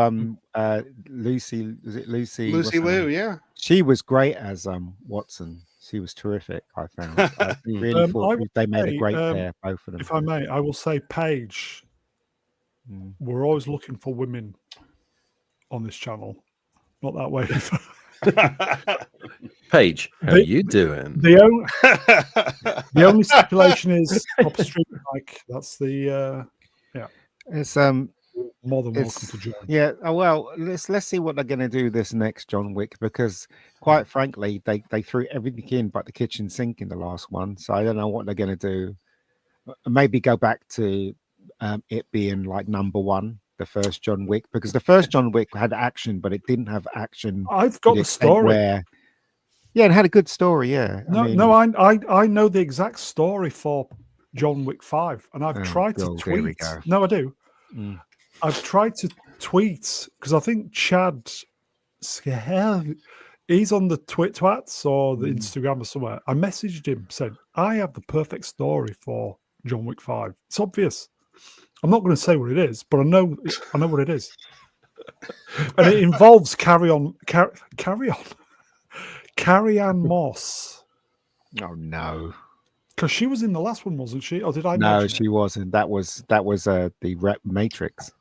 Lucy, was it Lucy? Lucy Liu, yeah. She was great as Watson. She was terrific, I found. I really thought they made a great pair, both of them. If I may, I will say, Paige, we're always looking for women on this channel. Not that way. Paige, how are you doing? The only stipulation is upstream mic. That's the It's more than welcome to join. Yeah, well, let's see what they're going to do this next John Wick, because quite frankly, they threw everything in but the kitchen sink in the last one. So I don't know what they're going to do. Maybe go back to it being like number one, the first John Wick, because the first John Wick had action, but it didn't have action. I've got the story. It had a good story. Yeah. I know the exact story for John Wick 5, and I've tried to tweet. No, I do. I've tried to tweet because I think Chad, he's on the Twats or the Instagram or somewhere. I messaged him, said, I have the perfect story for John Wick 5. It's obvious. I'm not going to say what it is, but I know what it is. And it involves Carrie Ann Moss. Oh, no. Because she was in the last one, wasn't she? Or did I? No, she wasn't. That was the Matrix.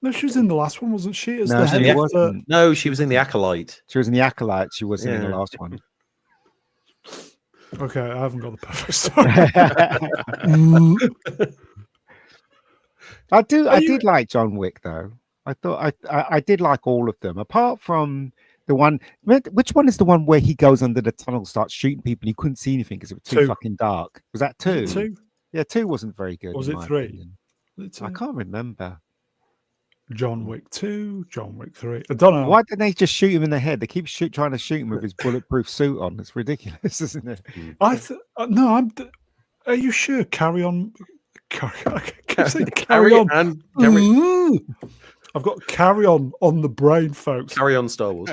No, she was in the last one, wasn't she? No, she wasn't. No, she was in the Acolyte. She was in the Acolyte. She wasn't in the last one. Okay, I haven't got the perfect story. I did like John Wick though. I thought I did like all of them, apart from the one. Which one is the one where he goes under the tunnel, starts shooting people? He couldn't see anything because it was too fucking dark. Was that 2? 2? Yeah, 2 wasn't very good. Or was it 3? I can't remember. John Wick 2, John Wick 3. I don't know. Why didn't they just shoot him in the head? They keep trying to shoot him with his bulletproof suit on. It's ridiculous, isn't it? No, are you sure? Carry on. Carry on. I've got carry on the brain, folks. Carry on, Star Wars.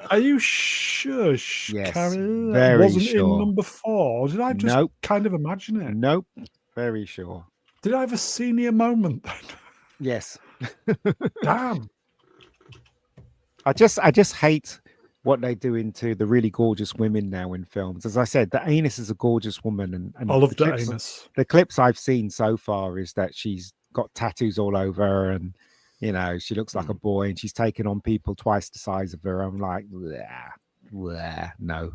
Are you sure? Yes, Carry wasn't sure. In number 4. Or did I just kind of imagine it? Nope, very sure. Did I have a senior moment then? Yes. Damn. I just hate what they do into the really gorgeous women now in films. As I said, the Anus is a gorgeous woman, and I love the Anus. The clips I've seen so far is that she's got tattoos all over her, and she looks like a boy, and she's taken on people twice the size of her. I'm like, no.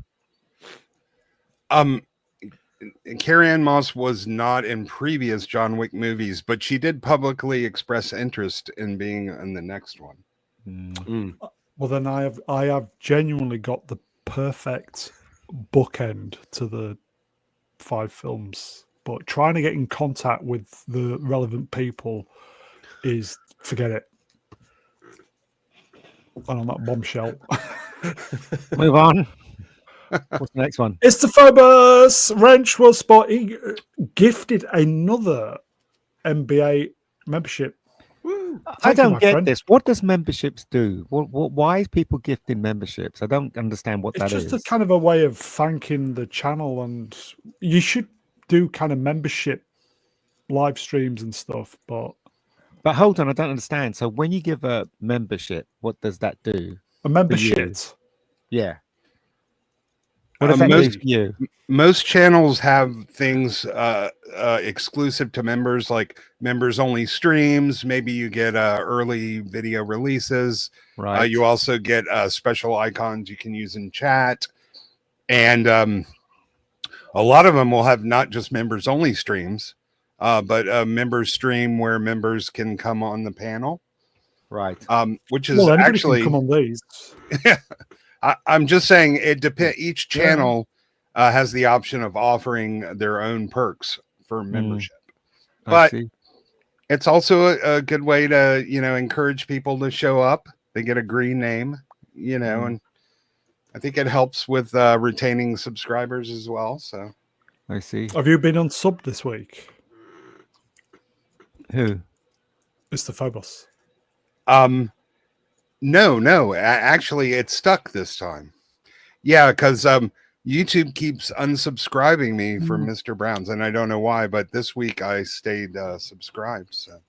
Carrie-Anne Moss was not in previous John Wick movies, but she did publicly express interest in being in the next one. Well, then I have genuinely got the perfect bookend to the 5 films, but trying to get in contact with the relevant people is forget it. And on that bombshell, move on. What's the next one? Istaphobos Wrench will spot. He gifted another NBA membership. I don't get this. What does memberships do? Why is people gifting memberships? I don't understand what that is. It's just a kind of a way of thanking the channel, and you should do kind of membership live streams and stuff. But hold on, I don't understand. So when you give a membership, what does that do? A membership? Yeah. What does that do for you? Most channels have things exclusive to members, like members only streams. Maybe you get early video releases. Right. You also get special icons you can use in chat. And a lot of them will have not just members only streams, but a members stream where members can come on the panel. Right. Which is actually can come on these. I'm just saying it depends. Each channel has the option of offering their own perks for membership, but it's also a good way to, encourage people to show up. They get a green name, and I think it helps with retaining subscribers as well. So I see. Have you been on sub this week? Who? Istaphobos. No. Actually, it's stuck this time. Yeah, because YouTube keeps unsubscribing me from Mr. Brown's, and I don't know why, but this week I stayed subscribed. So,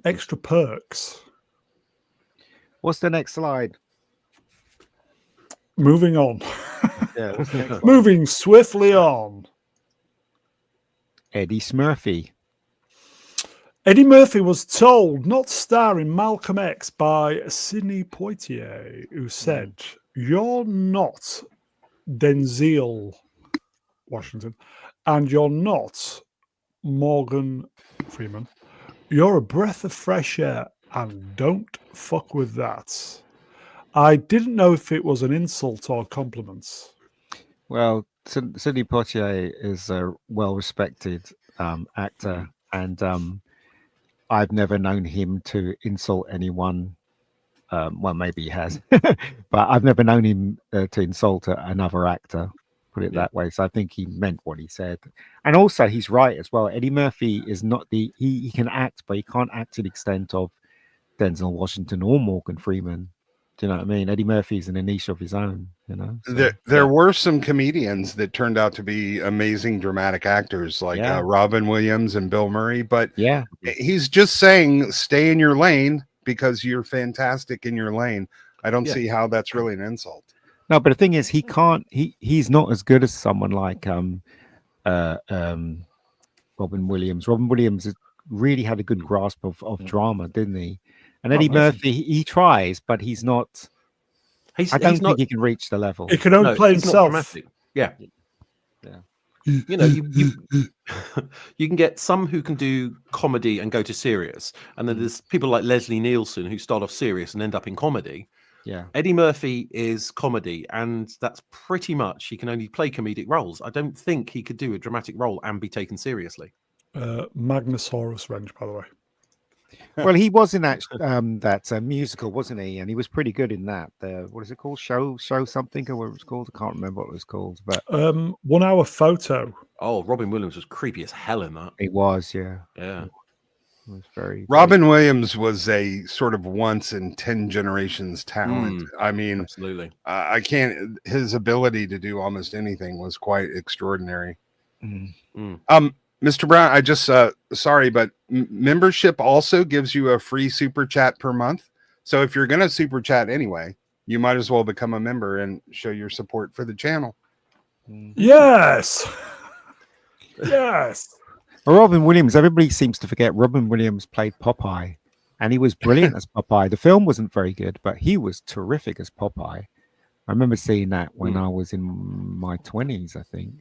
extra perks. What's the next slide? Moving on. Yeah, what's the next one? Moving swiftly on. Eddie Smurfy. Eddie Murphy was told not to star in Malcolm X by Sidney Poitier, who said, "You're not Denzel Washington, and you're not Morgan Freeman. You're a breath of fresh air, and don't fuck with that." I didn't know if it was an insult or a compliment. Well, Sidney Poitier is a well-respected actor, and I've never known him to insult anyone. Well, maybe he has, but I've never known him to insult another actor, put it that way. So I think he meant what he said. And also, he's right as well. Eddie Murphy is not he can act, but he can't act to the extent of Denzel Washington or Morgan Freeman. Do you know what I mean? Eddie Murphy's in a niche of his own, So, there were some comedians that turned out to be amazing dramatic actors, like Robin Williams and Bill Murray. But he's just saying, stay in your lane because you're fantastic in your lane. I don't see how that's really an insult. No, but the thing is, he's not as good as someone like Robin Williams. Robin Williams really had a good grasp of drama, didn't he? And Eddie Murphy, he tries, but he's not. I don't think he can reach the level. He can only play himself. Yeah. You know, you can get some who can do comedy and go to serious, and then there's people like Leslie Nielsen who start off serious and end up in comedy. Yeah. Eddie Murphy is comedy, and that's pretty much, he can only play comedic roles. I don't think he could do a dramatic role and be taken seriously. Magnosaurus Wrench, by the way. Well, he was in that musical, wasn't he? And he was pretty good in that. What is it called? Show something, or what it was called? I can't remember what it was called. But 1 Hour Photo. Oh, Robin Williams was creepy as hell in that. It was, yeah. Yeah. It was very. Robin Williams was a sort of once in 10 generations talent. I mean, absolutely. I can't. His ability to do almost anything was quite extraordinary. Mr. Brown, I just sorry, but membership also gives you a free super chat per month. So if you're going to super chat anyway, you might as well become a member and show your support for the channel. Yes. Yes. Robin Williams, everybody seems to forget Robin Williams played Popeye, and he was brilliant as Popeye. The film wasn't very good, but he was terrific as Popeye. I remember seeing that when I was in my 20s, I think.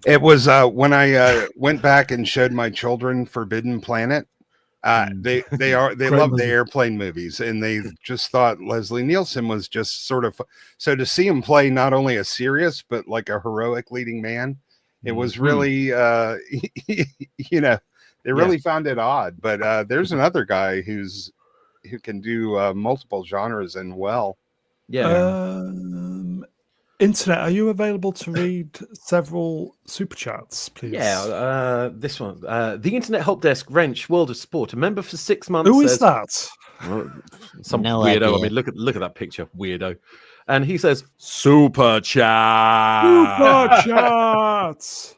It was when I went back and showed my children Forbidden Planet. They love the airplane movies, and they just thought Leslie Nielsen was just sort of, so to see him play not only a serious but like a heroic leading man, it was really you know, they really found it odd. But there's another guy who can do multiple genres and well. Internet, are you available to read several super chats, please? Yeah, this one. The Internet Helpdesk Wrench World of Sport, a member for 6 months. Who is that? Well, some No weirdo. idea. I mean, look at that picture, weirdo. And he says, "Super chat." Super chats.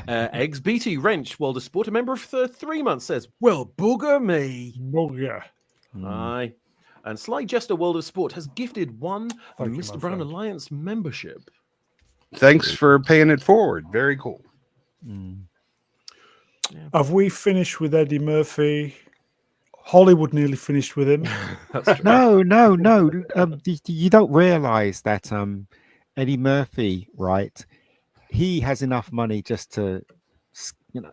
Eggs BT Wrench World of Sport, a member for 3 months, says, "Well, booger me." Booger. Aye. And Sly Jester World of Sport has gifted one Thank you, Mr. my Brown friend. Alliance membership. Thanks for paying it forward. Very cool. Have we finished with Eddie Murphy? Hollywood nearly finished with him. That's true. No. You don't realize that Eddie Murphy, right? He has enough money just to,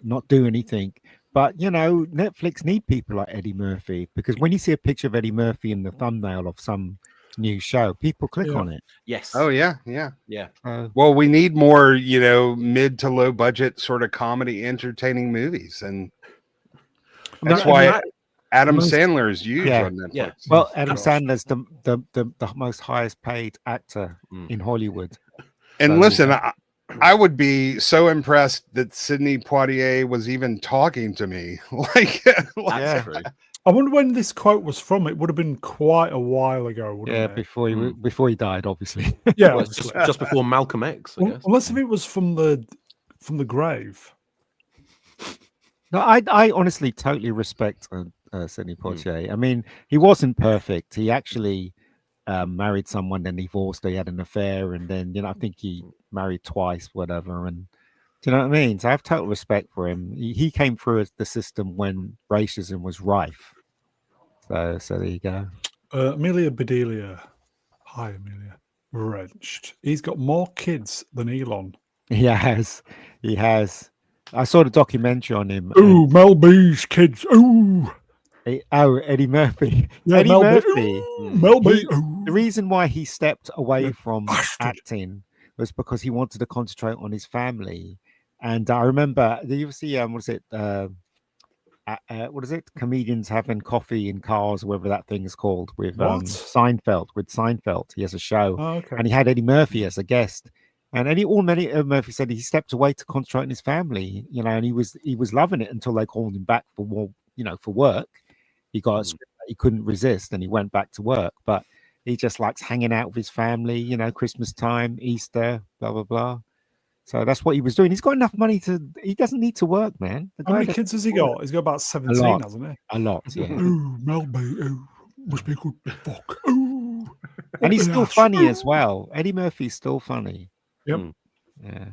not do anything. But Netflix need people like Eddie Murphy, because when you see a picture of Eddie Murphy in the thumbnail of some new show, people click on it. Yes. Oh yeah. Well, we need more, mid to low budget sort of comedy, entertaining movies, and that's why Adam Sandler is huge on Netflix. Yeah. Well, Adam Sandler's the most highest paid actor in Hollywood. And So- listen, I would be so impressed that Sidney Poitier was even talking to me. That's true. I wonder when this quote was from. It would have been quite a while ago, wouldn't it? before he died, obviously. Yeah, Well, it's just before Malcolm X, I guess. Unless if it was from the grave. No, I honestly totally respect Sidney Poitier. I mean, he wasn't perfect. He actually married someone, then divorced. He had an affair, and then I think he married twice, whatever. And do you know what I mean? So I have total respect for him. He came through the system when racism was rife. So there you go. Amelia Bedelia. Hi, Amelia. Wrenched. He's got more kids than Elon. He has. I saw the documentary on him. Ooh, Mel B's kids. Ooh. Eddie Murphy. Yeah, Eddie Mel B. Murphy. Mel B. The reason why he stepped away from acting was because he wanted to concentrate on his family. And I remember, do you see, what is it? Comedians having coffee in cars, whatever that thing is called, with Seinfeld. With Seinfeld, he has a show, and he had Eddie Murphy as a guest. And Murphy said he stepped away to concentrate on his family, and he was loving it until they called him back for work. He got a script that he couldn't resist, and he went back to work. But he just likes hanging out with his family, Christmas time, Easter, blah blah blah. So that's what he was doing. He's got enough money he doesn't need to work, man. How many kids has he got? He's got about 17, hasn't he? A lot, yeah. Ooh, Mel B. Ooh, must be a good fuck. Ooh. And he's still funny as well. Eddie Murphy's still funny. Yep. Yeah.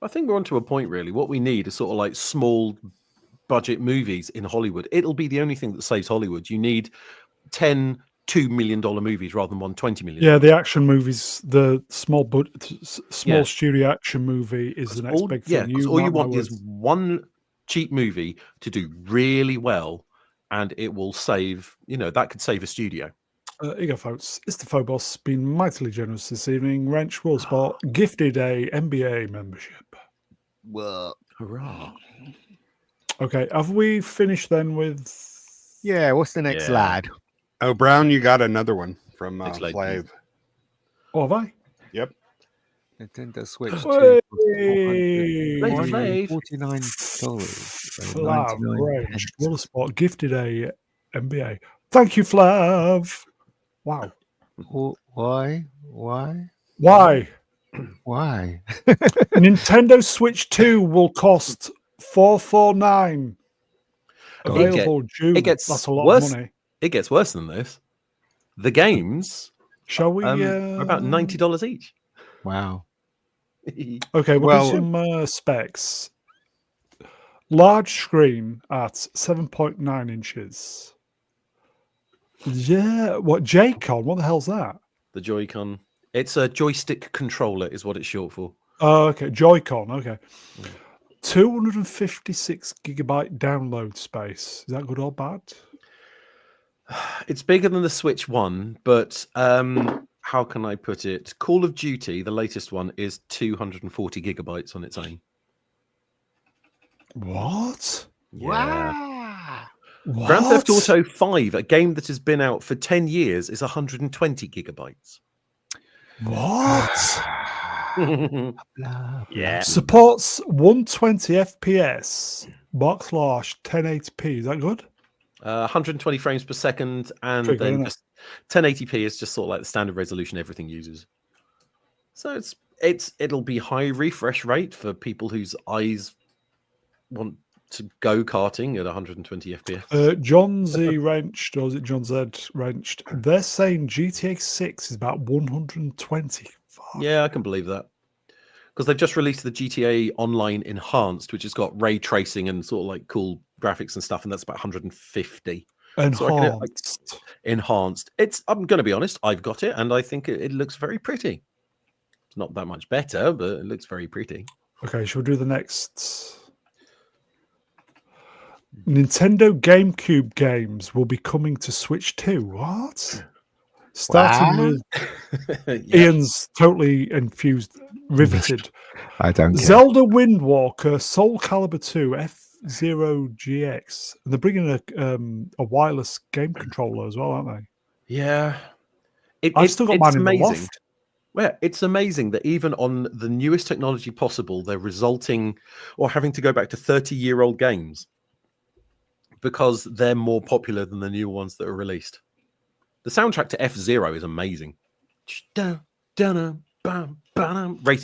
I think we're onto a point, really. What we need is sort of like small budget movies in Hollywood. It'll be the only thing that saves Hollywood. You need 10 $2 million movies rather than one $20 million. Yeah, the action movies, the small studio action movie is the next big thing. All you want is one cheap movie to do really well, and it will save. That could save a studio. Here you go, folks. Istaphobos been mightily generous this evening. Wrench World Sport gifted a NBA membership. Well, hurrah! Okay, have we finished then with? Yeah, what's the next lad? Oh, Brown, you got another one from Flav. Oh, have I? Yep. Nintendo Switch Hey! 2 $49. Flav, Wrench World Sport gifted a NBA. Thank you, Flav. Wow. Why? Nintendo Switch 2 will cost $449. Available June. That's a lot of money. It gets worse than this. The games, shall we? Are about $90 each. Wow. Okay, we'll do some specs. Large screen at 7.9 inches. Yeah, what Joy-Con? What the hell's that? The Joy-Con. It's a joystick controller, is what it's short for. Oh, okay, Joy-Con. Okay, 256 gigabyte download space. Is that good or bad? It's bigger than the Switch 1, but how can I put it? Call of Duty, the latest one, is 240 gigabytes on its own. What? Yeah. Wow. What? Grand Theft Auto 5, a game that has been out for 10 years, is 120 gigabytes. What? Yeah. Supports 120 FPS, box large 1080p. Is that good? 120 frames per second, and Pretty then good, just 1080p is just sort of like the standard resolution everything uses. So it'll be high refresh rate for people whose eyes want to go karting at 120 FPS. John Z Wrenched, or is it John Z Wrenched? They're saying GTA 6 is about 120. Fuck. Yeah, I can believe that. Because they've just released the GTA Online Enhanced, which has got ray tracing and sort of like cool graphics and stuff, and that's about 150. Enhanced. Enhanced. I'm going to be honest, I've got it, and I think it looks very pretty. It's not that much better, but it looks very pretty. Okay, shall we do the next? Nintendo GameCube games will be coming to Switch 2. What? Starting with Ian's totally infused, riveted. I don't care. Zelda Wind Walker, Soul Calibur 2, F-Zero GX. And they're bringing a wireless game controller as well, aren't they? Yeah. I've still got mine in the loft. Well, it's amazing that even on the newest technology possible, they're resulting or having to go back to 30-year-old games because they're more popular than the new ones that are released. The soundtrack to F-Zero is amazing. Racing games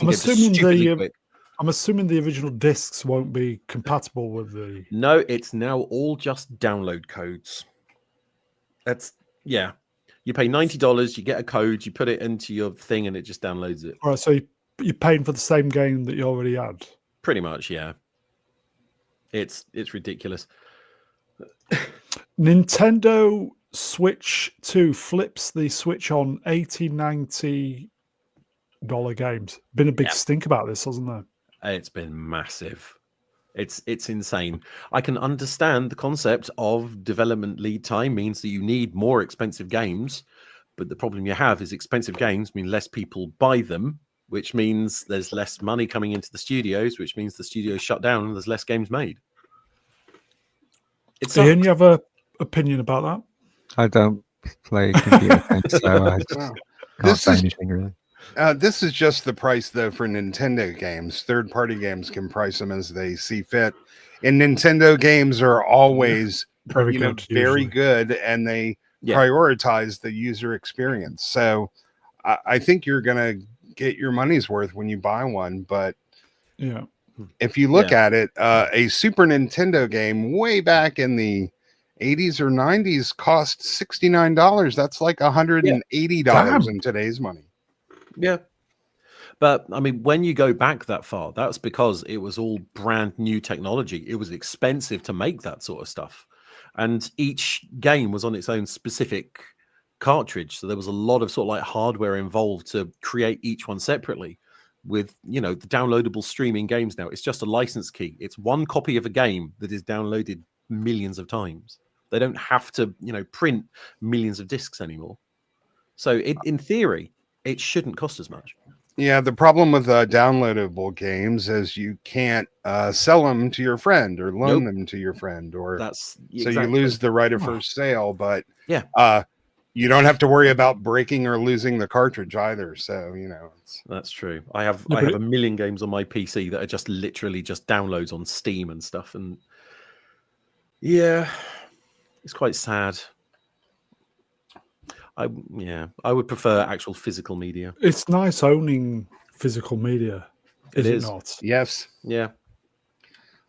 are stupidly quick. I'm assuming the original discs won't be compatible with the... No, it's now all just download codes. You pay $90, you get a code, you put it into your thing, and it just downloads it. All right, so you're paying for the same game that you already had? Pretty much, yeah. It's ridiculous. Nintendo Switch 2 flips the Switch on $80-90 games. Been a big stink about this, hasn't there? It's been massive. It's insane. I can understand the concept of development lead time means that you need more expensive games, but the problem you have is expensive games mean less people buy them, which means there's less money coming into the studios, which means the studios shut down and there's less games made. Ian, you have an opinion about that? I don't play computer games, so I can't say anything really. This is just the price, though, for Nintendo games. Third-party games can price them as they see fit. And Nintendo games are always very good, and they prioritize the user experience. So I think you're going to get your money's worth when you buy one. But if you look at it, a Super Nintendo game way back in the 80s or 90s cost $69. That's like $180 in today's money. Yeah. But I mean, when you go back that far, that's because it was all brand new technology. It was expensive to make that sort of stuff. And each game was on its own specific cartridge, so there was a lot of sort of like hardware involved to create each one separately. With the downloadable streaming games now, it's just a license key. It's one copy of a game that is downloaded millions of times. They don't have to print millions of discs anymore. So in theory, it shouldn't cost as much. Yeah, the problem with downloadable games is you can't sell them to your friend or loan them to your friend, or so you lose the right of first sale. But you don't have to worry about breaking or losing the cartridge either. So that's true. I have a million games on my PC that are just literally just downloads on Steam and stuff, and it's quite sad. I would prefer actual physical media. It's nice owning physical media. Is it not? Yes. Yeah.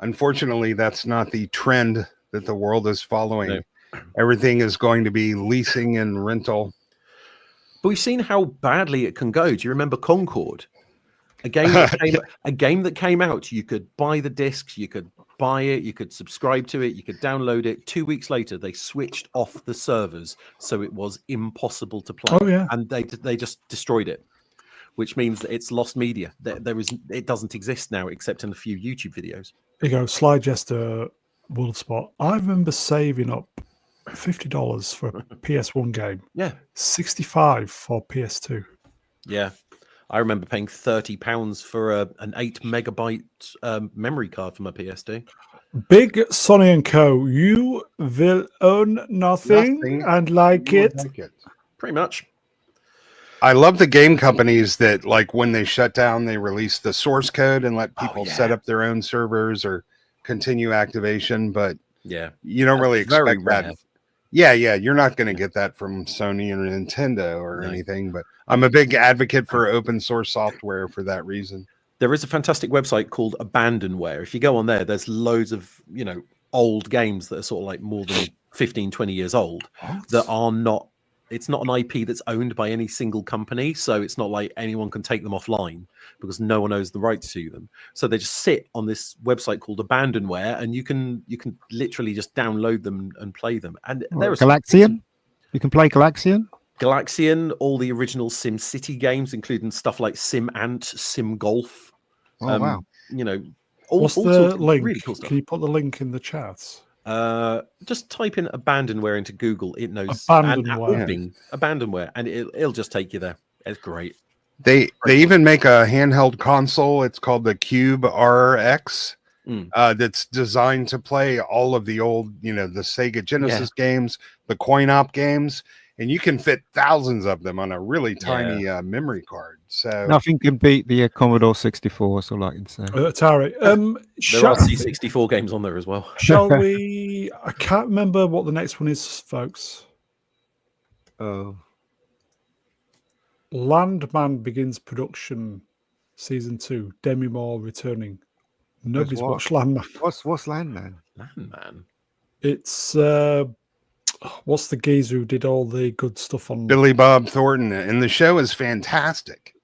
Unfortunately, that's not the trend that the world is following. No. Everything is going to be leasing and rental. But we've seen how badly it can go. Do you remember Concord? A game that came out, you could buy the discs, you could buy it, you could subscribe to it, you could download it. 2 weeks later, they switched off the servers, so it was impossible to play. Oh, yeah. And they just destroyed it, which means that it's lost media. It doesn't exist now except in a few YouTube videos. There you go, Sly Jester World Spot. I remember saving up $50 for a PS1 game. Yeah. $65 for PS2. Yeah. I remember paying £30 for an 8 megabyte memory card for my PS2. Big Sonny and Co. You will own nothing and like it. Pretty much. I love the game companies that, like, when they shut down, they release the source code and let people set up their own servers or continue activation. But you don't really expect that. Yeah, you're not going to get that from Sony or Nintendo or anything, but I'm a big advocate for open source software for that reason. There is a fantastic website called Abandonware. If you go on there, there's loads of, old games that are sort of like more than 15, 20 years old that are not, it's not an IP that's owned by any single company. So it's not like anyone can take them offline because no one owns the rights to them. So they just sit on this website called Abandonware, and you can literally just download them and play them. And there is Galaxian. You can play Galaxian. Galaxian, all the original SimCity games, including stuff like Sim Ant, Sim Golf. Oh wow! What's the link? Really cool stuff. Can you put the link in the chat? Just type in Abandonware into Google. It knows Abandonware, and it'll just take you there. It's great. They even make a handheld console. It's called the Cube RX. That's designed to play all of the old, the Sega Genesis games, the coin-op games, and you can fit thousands of them on a really tiny memory card. So nothing can beat the Commodore 64. So, like, Atari. There are C64 games on there as well. Shall we? I can't remember what the next one is, folks. Oh. Landman begins production, season 2. Demi Moore returning. Nobody's watched Landman. What's Landman? Landman. It's what's the geezer who did all the good stuff on Billy Bob Thornton, and the show is fantastic.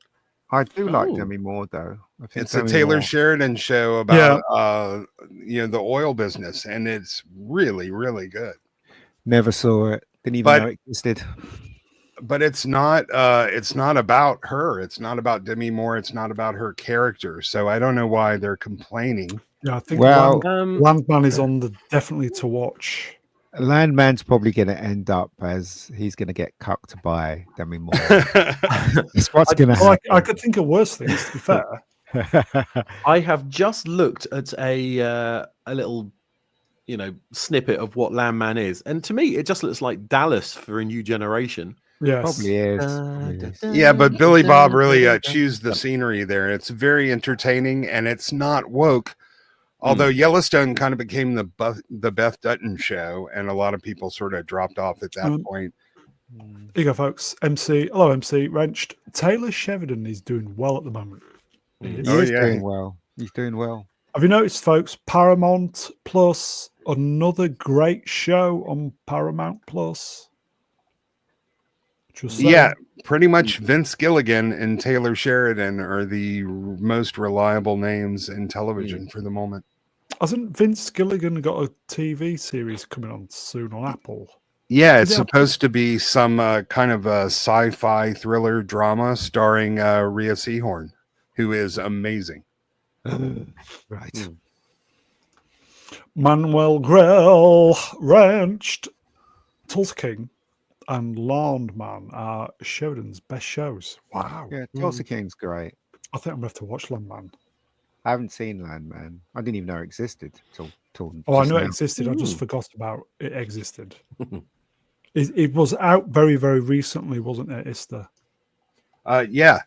I do like Demi Moore though. It's a Taylor Sheridan show about the oil business, and it's really, really good. Never saw it. Didn't even know it existed. But it's not about her. It's not about Demi Moore. It's not about her character. So I don't know why they're complaining. Yeah, I think Landman is on the definitely to watch. Landman's probably going to end up as he's going to get cucked by Demi Moore. That's what's going to happen. I could think of worse things, to be fair. I have just looked at a little, snippet of what Landman is, and to me, it just looks like Dallas for a new generation. Yes. Probably is. Yeah, but Billy Bob really chews the scenery there. It's very entertaining, and it's not woke. Although Yellowstone kind of became the Beth Dutton show, and a lot of people sort of dropped off at that point. Here you go, folks. Hello, MC Wrenched. Taylor Sheridan is doing well at the moment. He's doing well. He's doing well. Have you noticed, folks? Paramount Plus, another great show on Paramount Plus. Yeah, pretty much Vince Gilligan and Taylor Sheridan are the most reliable names in television for the moment. Hasn't Vince Gilligan got a TV series coming on soon on Apple? Yeah, it's supposed to be some kind of a sci-fi thriller drama starring Rhea Seehorn, who is amazing. Right. Manuel Grell wrenched Tulsa King and Landman are Sheridan's best shows. Wow. Yeah, Tulsa King's great. I think I'm going to have to watch Landman. I haven't seen Landman. I didn't even know it existed till Oh, I just knew now. it existed. I just forgot about it existed. It was out very, very recently, wasn't it, Ista? Yeah.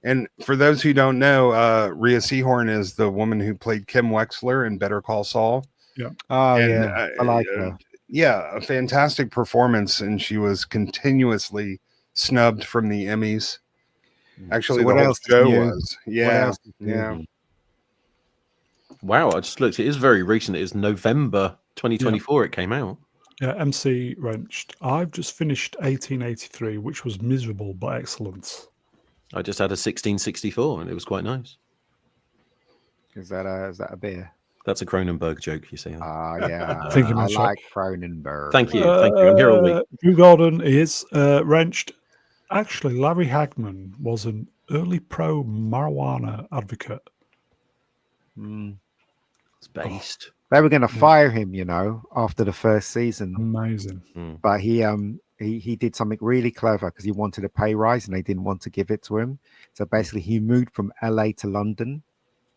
And for those who don't know, Rhea Seehorn is the woman who played Kim Wexler in Better Call Saul. Yeah. Oh, And, yeah. I like her. Yeah, a fantastic performance, and she was continuously snubbed from the Emmys. Actually, So what the whole else is show new? was. What Yeah. else is new? Yeah. Wow, I just looked. It is very recent. It is November 2024. It came out. Yeah, MC wrenched. I've just finished 1883, which was miserable but excellent. I just had a 1664, and it was quite nice. Is that a beer? That's a Cronenberg joke, you see. Ah, yeah. Thank you, I Mitch. like Cronenberg. Thank you. Thank you. I'm here all week. Drew Gordon is wrenched. Actually, Larry Hagman was an early pro marijuana advocate. It's based. They were going to fire him, after the first season, Amazing. but he did something really clever because he wanted a pay rise and they didn't want to give it to him. So basically, he moved from LA to London,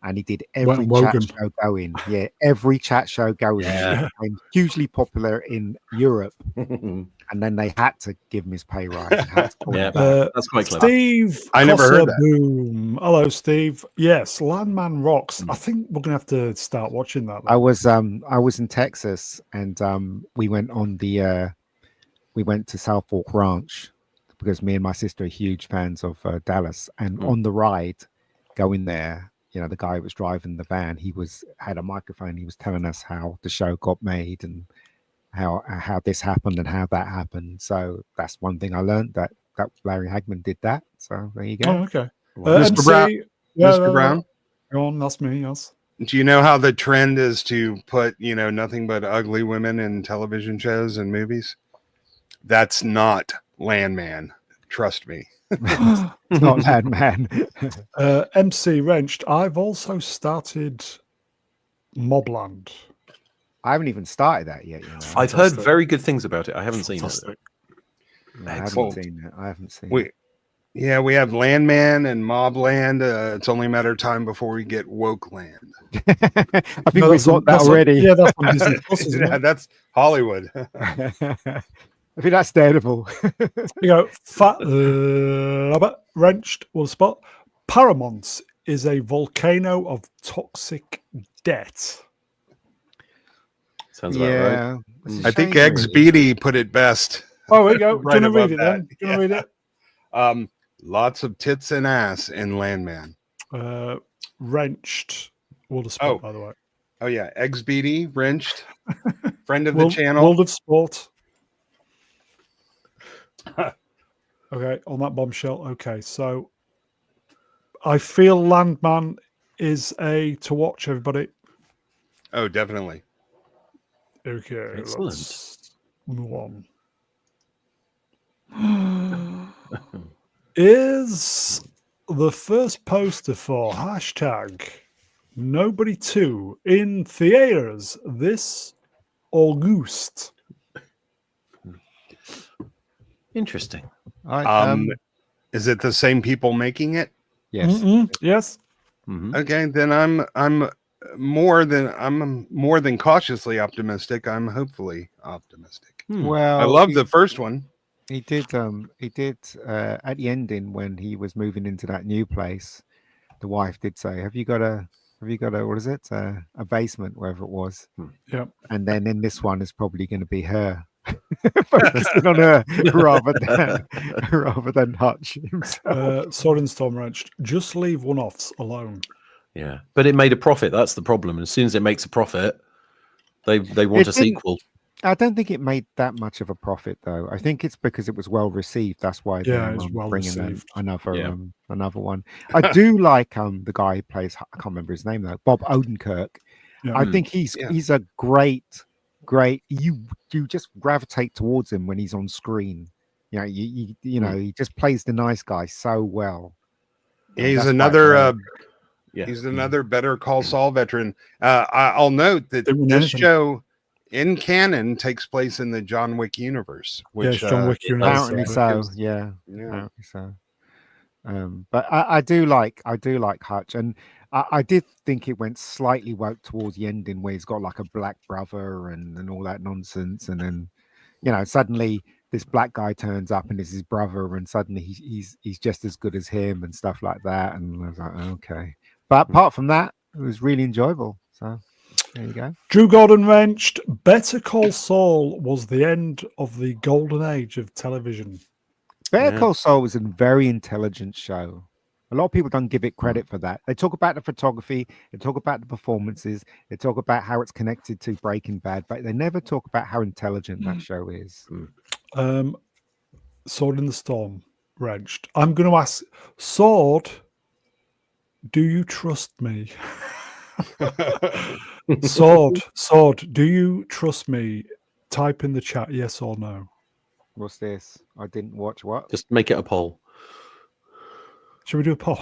and he did every chat show going. Yeah, every chat show going. Yeah. He became hugely popular in Europe, and then they had to give him his pay rise. Yeah, that's quite clever. Steve, I never heard that. Boom. Hello, Steve. Yes, Landman rocks. I think we're gonna have to start watching that. I was in Texas, and we went to South Fork Ranch because me and my sister are huge fans of Dallas. And on the ride going there, the guy who was driving the van, had a microphone. He was telling us how the show got made and how this happened and how that happened. So that's one thing I learned, that Larry Hagman did that. So there you go. Oh, okay. Mr. Brown. Mr. Brown. Go on, that's me. Yes. Do you know how the trend is to put, nothing but ugly women in television shows and movies? That's not Landman. Trust me. It's not Landman. MC wrenched. I've also started Mobland. I haven't even started that yet. I've heard very good things about it. I haven't seen it. I haven't seen it. We have Landman and Mobland. It's only a matter of time before we get Woke Land. I think we got that already. Yeah, that's on Disney Plus, isn't it? That's Hollywood. I think that's Daredevil. You go, Fat Rabbit wrenched will spot. Paramount is a volcano of toxic debt. Sounds about right. I think Eggs Beatty put it best. Oh, there you go. Right Do you want to read above it that. then? Do you want to read it? Lots of tits and ass in Landman. Wrenched will spot, by the way. Oh, yeah. Eggs Beatty, wrenched. Friend of the channel. World of Sport. Okay, on that bombshell. Okay, so I feel Landman is a to watch, everybody. Oh, definitely. Okay, Excellent. let's move on. Is the first poster for hashtag Nobody 2 in theaters this August? Interesting. Is it the same people making it? Yes. Yes. Okay, then I'm more than cautiously optimistic. I'm hopefully optimistic. Well, I love the first one. He did at the ending when he was moving into that new place, the wife did say, have you got a what is it? A basement, wherever it was. Yeah. And then in this one it's probably going to be her. Focusing on her rather than Hutch himself. Sword and Storm wrenched. Just leave one-offs alone. Yeah, but it made a profit. That's the problem. As soon as it makes a profit, they want a sequel. I don't think it made that much of a profit, though. I think it's because it was well received. That's why they're bringing another one. I do like the guy who plays. I can't remember his name though. Bob Odenkirk. Yeah. I think he's a great great. You just gravitate towards him when he's on screen. You know, you know, he just plays the nice guy so well. He's another he's another Better Call Saul veteran. I'll note that this show in canon takes place in the John Wick universe, which John Wick universe. Apparently so, yeah. Apparently so. But I do like Hutch, and I did think it went slightly woke towards the ending where he's got like a black brother and all that nonsense, and then you know suddenly this black guy turns up and is his brother, and suddenly he's just as good as him and stuff like that, and I was like, okay. But apart from that, it was really enjoyable. So there you go. Drew Gordon wrenched. Better Call Saul was the end of the golden age of television. Better Call Saul was a very intelligent show. A lot of people don't give it credit for that. They talk about the photography, they talk about the performances, they talk about how it's connected to Breaking Bad, but they never talk about how intelligent that show is. Sword in the Storm wrenched. I'm going to ask Sword, do you trust me? Sword, do you trust me? Type in the chat yes or no. What's this? I didn't watch what? Just make it a poll. Should we do a poll?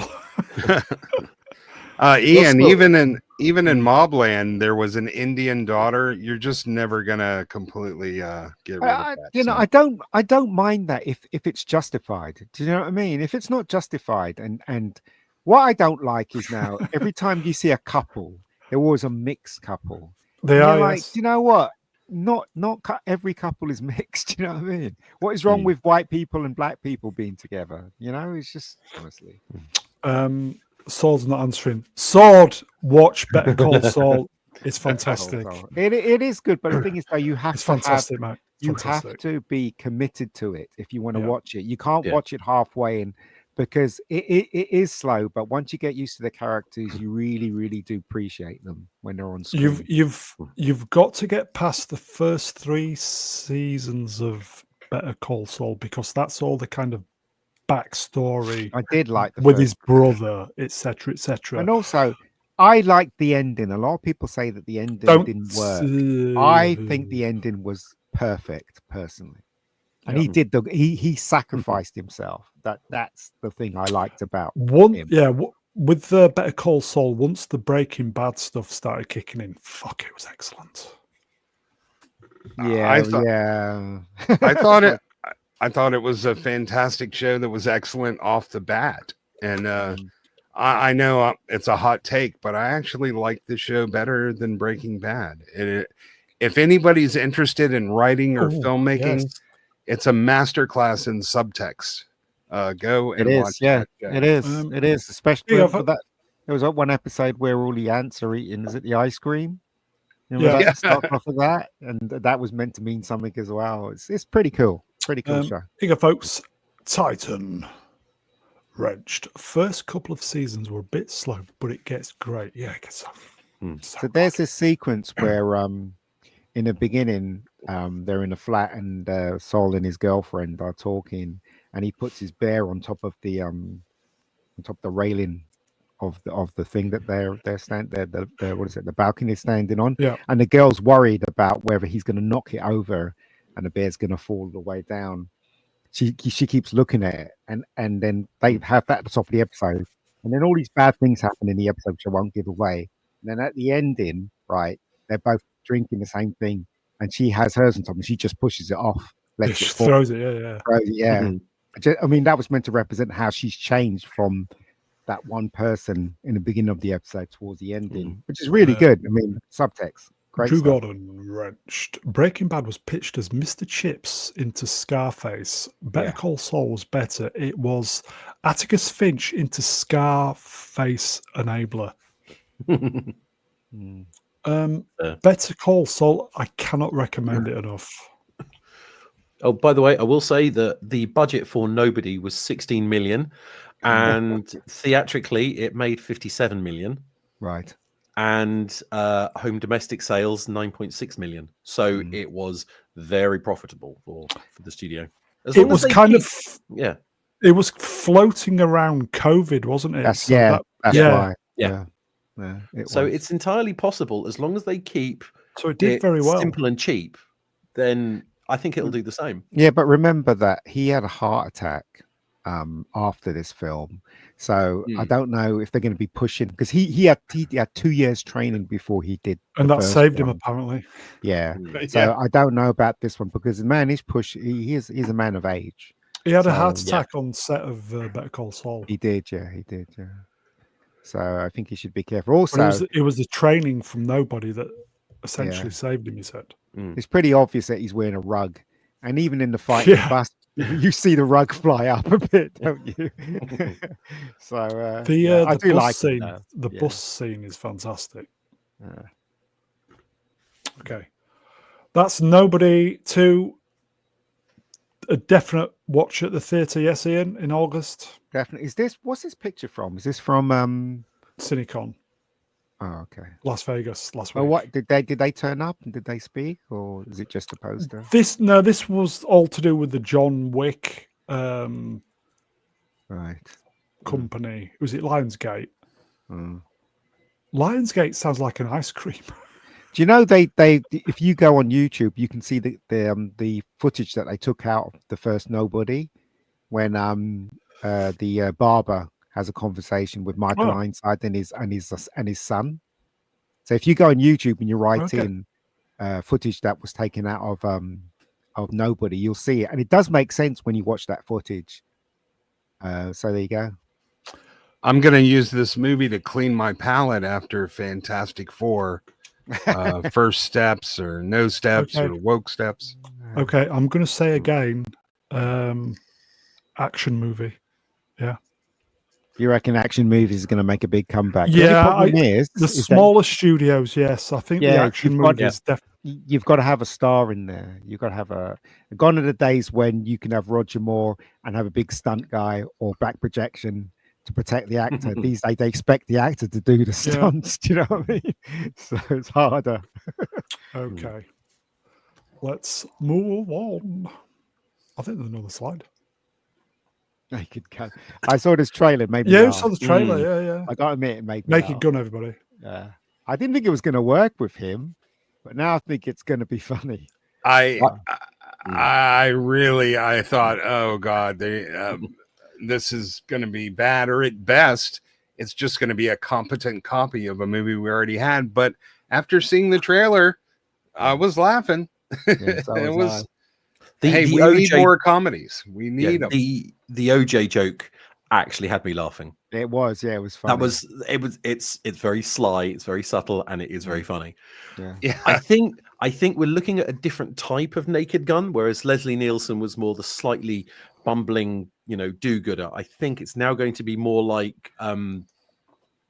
Ian, even in Mobland, there was an Indian daughter. You're just never gonna completely get rid of that. You know, I don't mind that if it's justified. Do you know what I mean? If it's not justified, and what I don't like is now every time you see a couple, there was a mixed couple. They are like, yes. you know what? Not every couple is mixed. You know what I mean? What is wrong with white people and black people being together? You know, it's just honestly. Sword's not answering. Sword, watch Better Call Saul. It's fantastic. It is good, but the thing is, though, you have it's fantastic, mate. You have to be committed to it if you want to watch it. You can't watch it halfway in because it is slow. But once you get used to the characters, you really, really do appreciate them when they're on screen. You've got to get past the first 3 seasons of Better Call Saul because that's all the kind of backstory. I did like with his brother, etc., etc. And also, I liked the ending. A lot of people say that the ending didn't work. I think the ending was perfect, personally. And he sacrificed himself. That's the thing I liked about him. Yeah, with the Better Call Saul, once the Breaking Bad stuff started kicking in, fuck, it was excellent. Yeah, I thought it was a fantastic show that was excellent off the bat. And I know it's a hot take, but I actually like the show better than Breaking Bad. And if anybody's interested in writing or filmmaking, it's a masterclass in subtext. Go and watch it. It is, especially for that. There was one episode where all the ants are eating. Is it the ice cream? You know, that start off of that, and that was meant to mean something as well. It's pretty cool. Pretty cool show. Here you go, folks. Titan wrenched. First couple of seasons were a bit slow, but it gets great. Yeah, it gets so there's this sequence where in the beginning they're in a flat and Saul and his girlfriend are talking, and he puts his bear on top of the railing of the thing that they're the what is it, the balcony standing on. And the girl's worried about whether he's going to knock it over and the bear's going to fall the way down. She keeps looking at it, and then they have that at the top of the episode, and then all these bad things happen in the episode which I won't give away. And then at the ending, right, they're both drinking the same thing, and she has hers on top, and she just pushes it off, lets it fall. Throws it, I mean, that was meant to represent how she's changed from that one person in the beginning of the episode towards the ending, which is really good. I mean, subtext. Great Drew stuff. Gordon wrenched. Breaking Bad was pitched as Mr. Chips into Scarface. Better Call Saul was better. It was Atticus Finch into Scarface enabler. Better Call Saul, I cannot recommend it enough. Oh, by the way, I will say that the budget for Nobody was 16 million, and theatrically it made 57 million. Right. And home domestic sales 9.6 million. So it was very profitable for the studio. It was it was floating around COVID, wasn't it? That's why. Yeah. So it's entirely possible, as long as they keep So it did very well. Simple and cheap, then I think it'll do the same. Yeah, but remember that he had a heart attack after this film, so I don't know if they're going to be pushing, because he had 2 years training before he did, and the that first saved him one. apparently. Yeah, so I don't know about this one, because the man is he's a man of age. He had a heart attack on set of Better Call Saul. He did. So I think he should be careful. Also, it was the training from nobody that essentially saved him, he said. It's pretty obvious that he's wearing a rug, and even in the fight with the bus, you see the rug fly up a bit, don't you? So I do like scene. The bus scene is fantastic. Okay, that's Nobody 2. A definite watch at the theatre, yes, Ian, in August. Definitely. What's this picture from? Is this from Cinecon? Oh, okay. Las Vegas last week. Well, what did they turn up and did they speak, or is it just a poster? This was all to do with the John Wick right company. Was it Lionsgate? Lionsgate sounds like an ice cream. Do you know they if you go on YouTube, you can see the footage that they took out of the first Nobody, when the barber has a conversation with Michael Ironside and his son. So if you go on YouTube and you write in footage that was taken out of Nobody, you'll see it, and it does make sense when you watch that footage. So there you go. I'm going to use this movie to clean my palate after Fantastic Four. First steps or no steps or woke steps. Okay, I'm going to say again, action movie. Yeah. You reckon action movies is going to make a big comeback? Yeah, the smaller studios, yes. I think the action movies definitely. You've got to have a star in there. You've got to have gone are the days when you can have Roger Moore and have a big stunt guy or back projection to protect the actor. These days they expect the actor to do the stunts. Do you know what I mean? So it's harder. Okay. Let's move on. I think there's another slide. Naked Gun. I saw this trailer. Maybe I saw the trailer. Yeah. I gotta admit, it made me Naked laugh. Gun, everybody. Yeah. I didn't think it was going to work with him, but now I think it's going to be funny. I thought, oh God, this is going to be bad, or at best, it's just going to be a competent copy of a movie we already had. But after seeing the trailer, I was laughing. Yeah, so it was. We need more comedies. We need them. The OJ joke actually had me laughing. It was, it was funny. It's very sly, it's very subtle, and it is very funny. Yeah. I think we're looking at a different type of Naked Gun, whereas Leslie Nielsen was more the slightly bumbling, do-gooder. I think it's now going to be more like Liam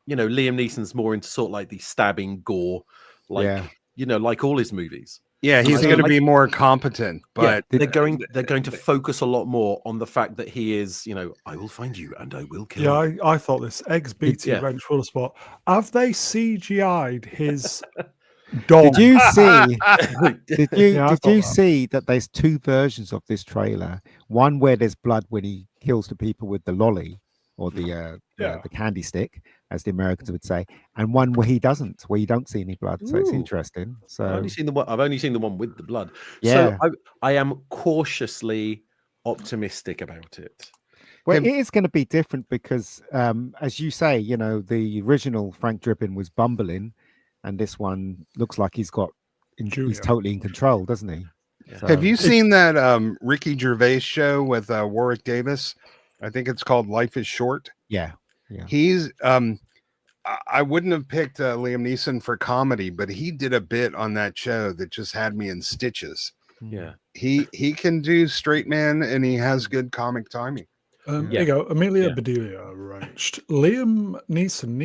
Neeson's more into sort of like the stabbing gore, like all his movies. Yeah, he's going to be more competent, but they're going to focus a lot more on the fact that he is, I will find you and I will kill you. Yeah, I thought this eggs beating Ranch Full of Spot. Have they CGI'd his dog? Did you see? Did you see that there's two versions of this trailer? One where there's blood when he kills the people with the lolly or the candy stick, as the Americans would say, and one where he doesn't, where you don't see any blood. So it's interesting. So I've only seen the one with the blood. Yeah. So I am cautiously optimistic about it. Well, it is going to be different because, as you say, the original Frank Drippin was bumbling, and this one looks like he's totally in control, doesn't he? Yeah. So, have you seen that Ricky Gervais show with Warwick Davis? I think it's called Life is Short. Yeah. He's I wouldn't have picked Liam Neeson for comedy, but he did a bit on that show that just had me in stitches. Yeah. He can do straight man, and he has good comic timing. There you go. Amelia Bedelia arranged. Liam Neeson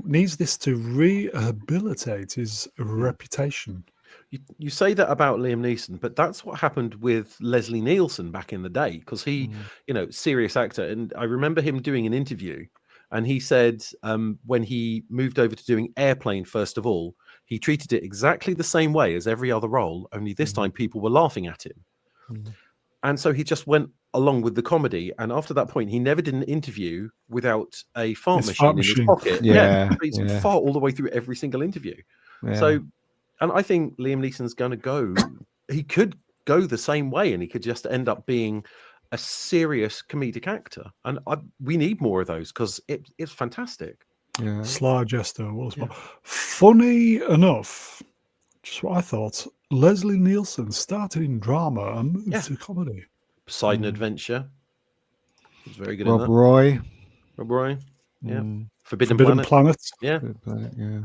needs this to rehabilitate his reputation. You say that about Liam Neeson, but that's what happened with Leslie Nielsen back in the day, because he, serious actor. And I remember him doing an interview, and he said when he moved over to doing Airplane, first of all, he treated it exactly the same way as every other role, only this time people were laughing at him. And so he just went along with the comedy. And after that point, he never did an interview without a fart machine in his pocket. Yeah. He's fart all the way through every single interview. Yeah. So, and I think Liam Neeson's going to go. He could go the same way, and he could just end up being a serious comedic actor. And we need more of those because it's fantastic. Yeah. Sly Jester. Funny enough, just what I thought. Leslie Nielsen started in drama and moved to comedy. Poseidon Adventure. It's very good. Rob Roy. Rob Roy. Yeah. Forbidden Planet. Yeah. Yeah.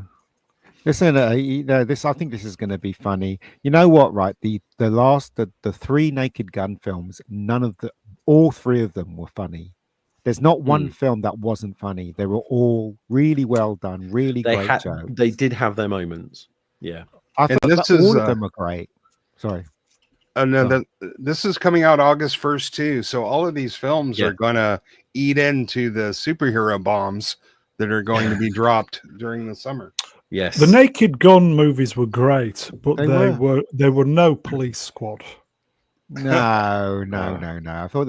Listen, this. I think this is going to be funny. You know what? Right, the three Naked Gun films. All three of them were funny. There's not one film that wasn't funny. They were all really well done, really great jokes. They did have their moments. Yeah. I thought all of them are great. Sorry. And this is coming out August 1st too. So all of these films are going to eat into the superhero bombs that are going to be dropped during the summer. Yes. The Naked Gun movies were great, but they were no Police Squad. No. I thought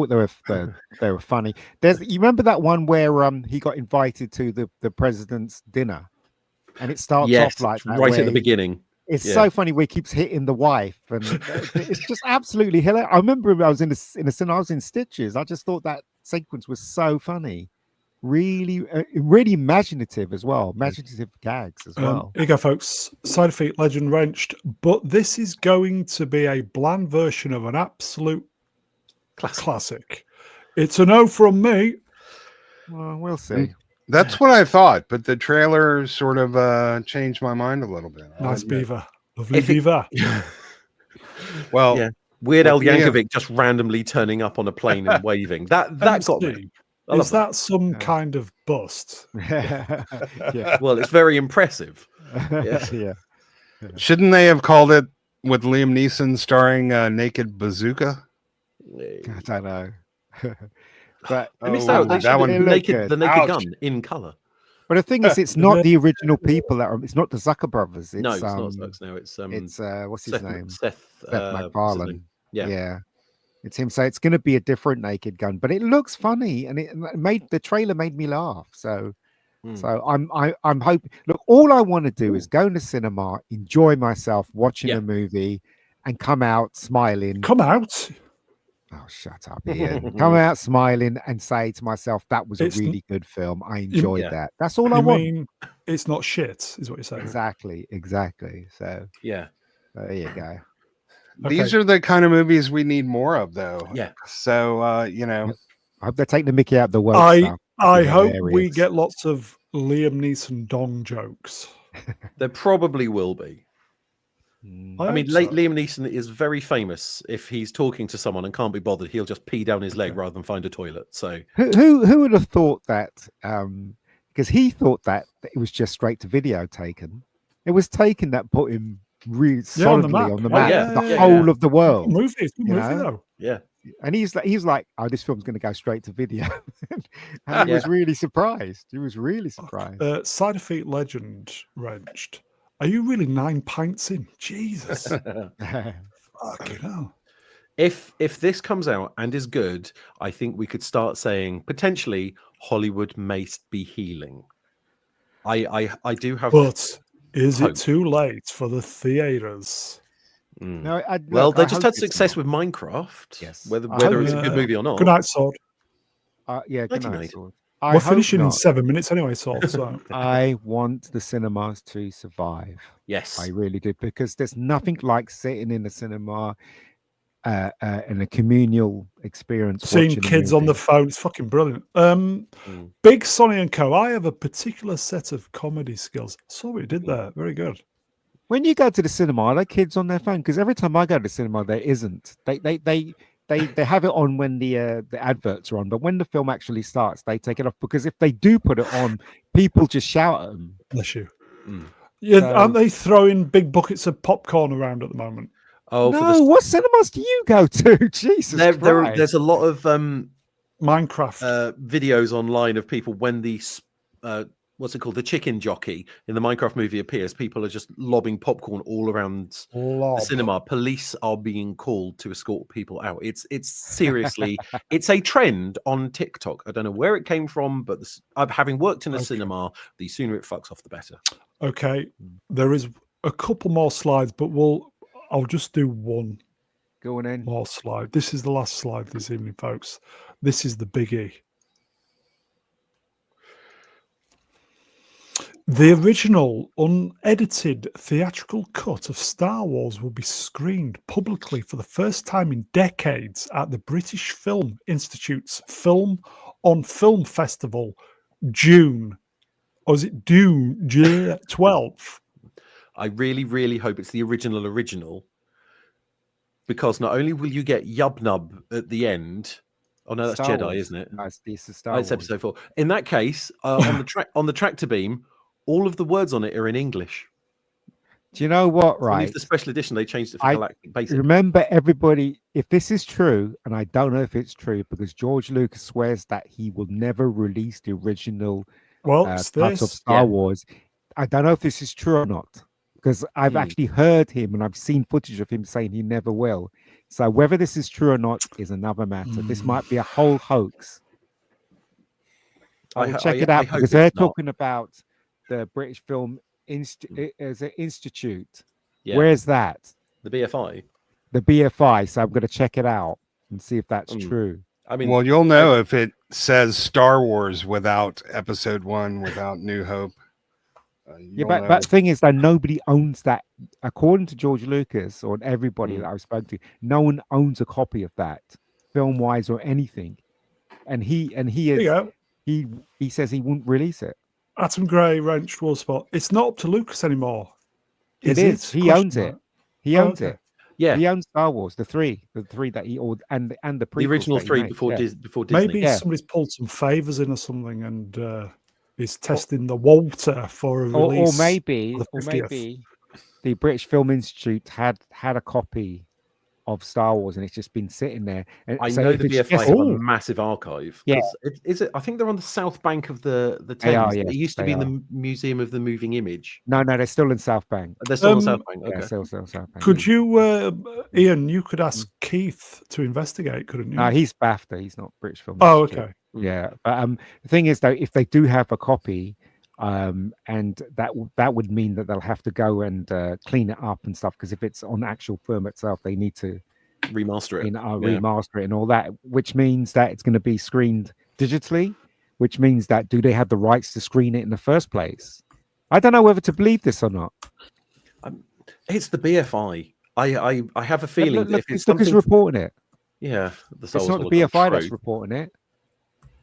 they were funny. You remember that one where he got invited to the president's dinner, and it starts off like that, right at the beginning. It's so funny where he keeps hitting the wife, and it's just absolutely hilarious. I remember I was in a cinema, I was in stitches. I just thought that sequence was so funny. Really, really imaginative as well. Imaginative gags as well. Here you go, folks. Side Effect Legend Wrenched. But this is going to be a bland version of an absolute classic. It's a no from me. Well, we'll see. That's what I thought, but the trailer sort of changed my mind a little bit. Nice beaver. Lovely beaver. Well, Weird Al Yankovic just randomly turning up on a plane and waving. That got me. Is that some kind of bust? Yeah. Well, it's very impressive. Yeah. Shouldn't they have called it with Liam Neeson starring Naked Bazooka? I don't know. But I missed out. That one, the Naked Gun in color. But the thing is, it's not the original people it's not the Zucker brothers. No, it's not Zucks. No, it's what's his name? Seth MacFarlane. Yeah. It's him. So it's going to be a different Naked Gun, but it looks funny, and the trailer made me laugh. So I'm hoping. Look, all I want to do is go in the cinema, enjoy myself watching a movie, and come out smiling. Come out. Oh, shut up, Ian. Come out smiling and say to myself, that was a really good film. I enjoyed that. That's all I want. Mean it's not shit, is what you're saying. Exactly. So, there you go. These are the kind of movies we need more of, though. Yeah. So, I hope they're taking the mickey out of the world. I hope we get lots of Liam Neeson dong jokes. There probably will be. I mean, Liam Neeson is very famous. If he's talking to someone and can't be bothered, he'll just pee down his leg rather than find a toilet. So who would have thought that? Because he thought that it was just straight to video taken. It was taken that put him really solidly on the map, the whole of the world. Movie though. Yeah. And he's like, oh, this film's going to go straight to video. And he was really surprised. Side Effect Legend Wrenched. Are you really 9 pints in? Jesus. Fucking hell. If this comes out and is good, I think we could start saying potentially Hollywood may be healing. I do have. But is it too late for the theaters? No, they just had success with Minecraft. Yes. Whether it's a good movie or not. Good night, Sword. Good night, Sword. We're finishing in 7 minutes anyway, Sword. So I want the cinemas to survive. Yes, I really do, because there's nothing like sitting in the cinema in a communal experience. Seeing kids on the phone, it's fucking brilliant. Big Sonny and Co. I have a particular set of comedy skills. Saw what you did there. Very good. When you go to the cinema, are there kids on their phone? Because every time I go to the cinema, there isn't. They have it on when the adverts are on, but when the film actually starts, they take it off, because if they do put it on, people just shout at them. Bless you. Yeah, aren't they throwing big buckets of popcorn around at the moment? Oh no! What cinemas do you go to? Jesus Christ! There's a lot of Minecraft videos online of people when the what's it called? The chicken jockey in the Minecraft movie appears. People are just lobbing popcorn all around the cinema. Police are being called to escort people out. It's seriously, it's a trend on TikTok. I don't know where it came from, but having worked in a cinema, the sooner it fucks off, the better. Okay, there is a couple more slides, but I'll just do one Go on in. more slide. This is the last slide this evening, folks. This is the biggie. The original unedited theatrical cut of Star Wars will be screened publicly for the first time in decades at the British Film Institute's Film on Film Festival, June. Or is it June 12th? I really, really hope it's the original, because not only will you get Yub-Nub at the end. Oh no, that's Star Jedi, Wars. isn't it? No, it's It's Star Wars. episode 4. In that case, on the tractor beam, all of the words on it are in English. Do you know what? Only Right. for the special edition, they changed it for Galactic Basic. Remember, everybody, if this is true, and I don't know if it's true, because George Lucas swears that he will never release the original parts of Star Wars. I don't know if this is true or not, because I've actually heard him and I've seen footage of him saying he never will. So whether this is true or not is another matter. This might be a whole hoax. I'll check it out, because they're talking about the British Film Institute. Yeah. Where's that? The BFI. The BFI. So I'm going to check it out and see if that's true. I mean, well, you'll know if it says Star Wars without Episode 1, without New Hope. But the thing is that nobody owns that. According to George Lucas or everybody that I've spoken to, no one owns a copy of that, film-wise or anything. And he says he won't release it. Atom Gray, Wrench, Wallspot. It's not up to Lucas anymore. It is. He owns it. He owns it. Yeah, he owns Star Wars, the three that he ordered, and the original 3 before Disney. Maybe somebody's pulled some favors in or something, and is testing the Walter for a release. Or maybe the British Film Institute had a copy of Star Wars, and it's just been sitting there. And I so know the BFI have a massive archive. Yeah, is it? I think they're on the south bank of the Thames. It used to be in the Museum of the Moving Image. No, they're still in South Bank. They're still in South Bank. Okay, yeah, still South Bank. Could you, Ian? You could ask Keith to investigate, couldn't you? No, he's BAFTA. He's not British Film Institute. Okay. Yeah, but the thing is, though, if they do have a copy, and that would mean that they'll have to go and clean it up and stuff, because if it's on actual film itself, they need to remaster it, remaster it and all that, which means that it's going to be screened digitally, which means that do they have the rights to screen it in the first place? I don't know whether to believe this or not. It's the BFI. I have a feeling that if it's something reporting it, it's not the BFI that's reporting it.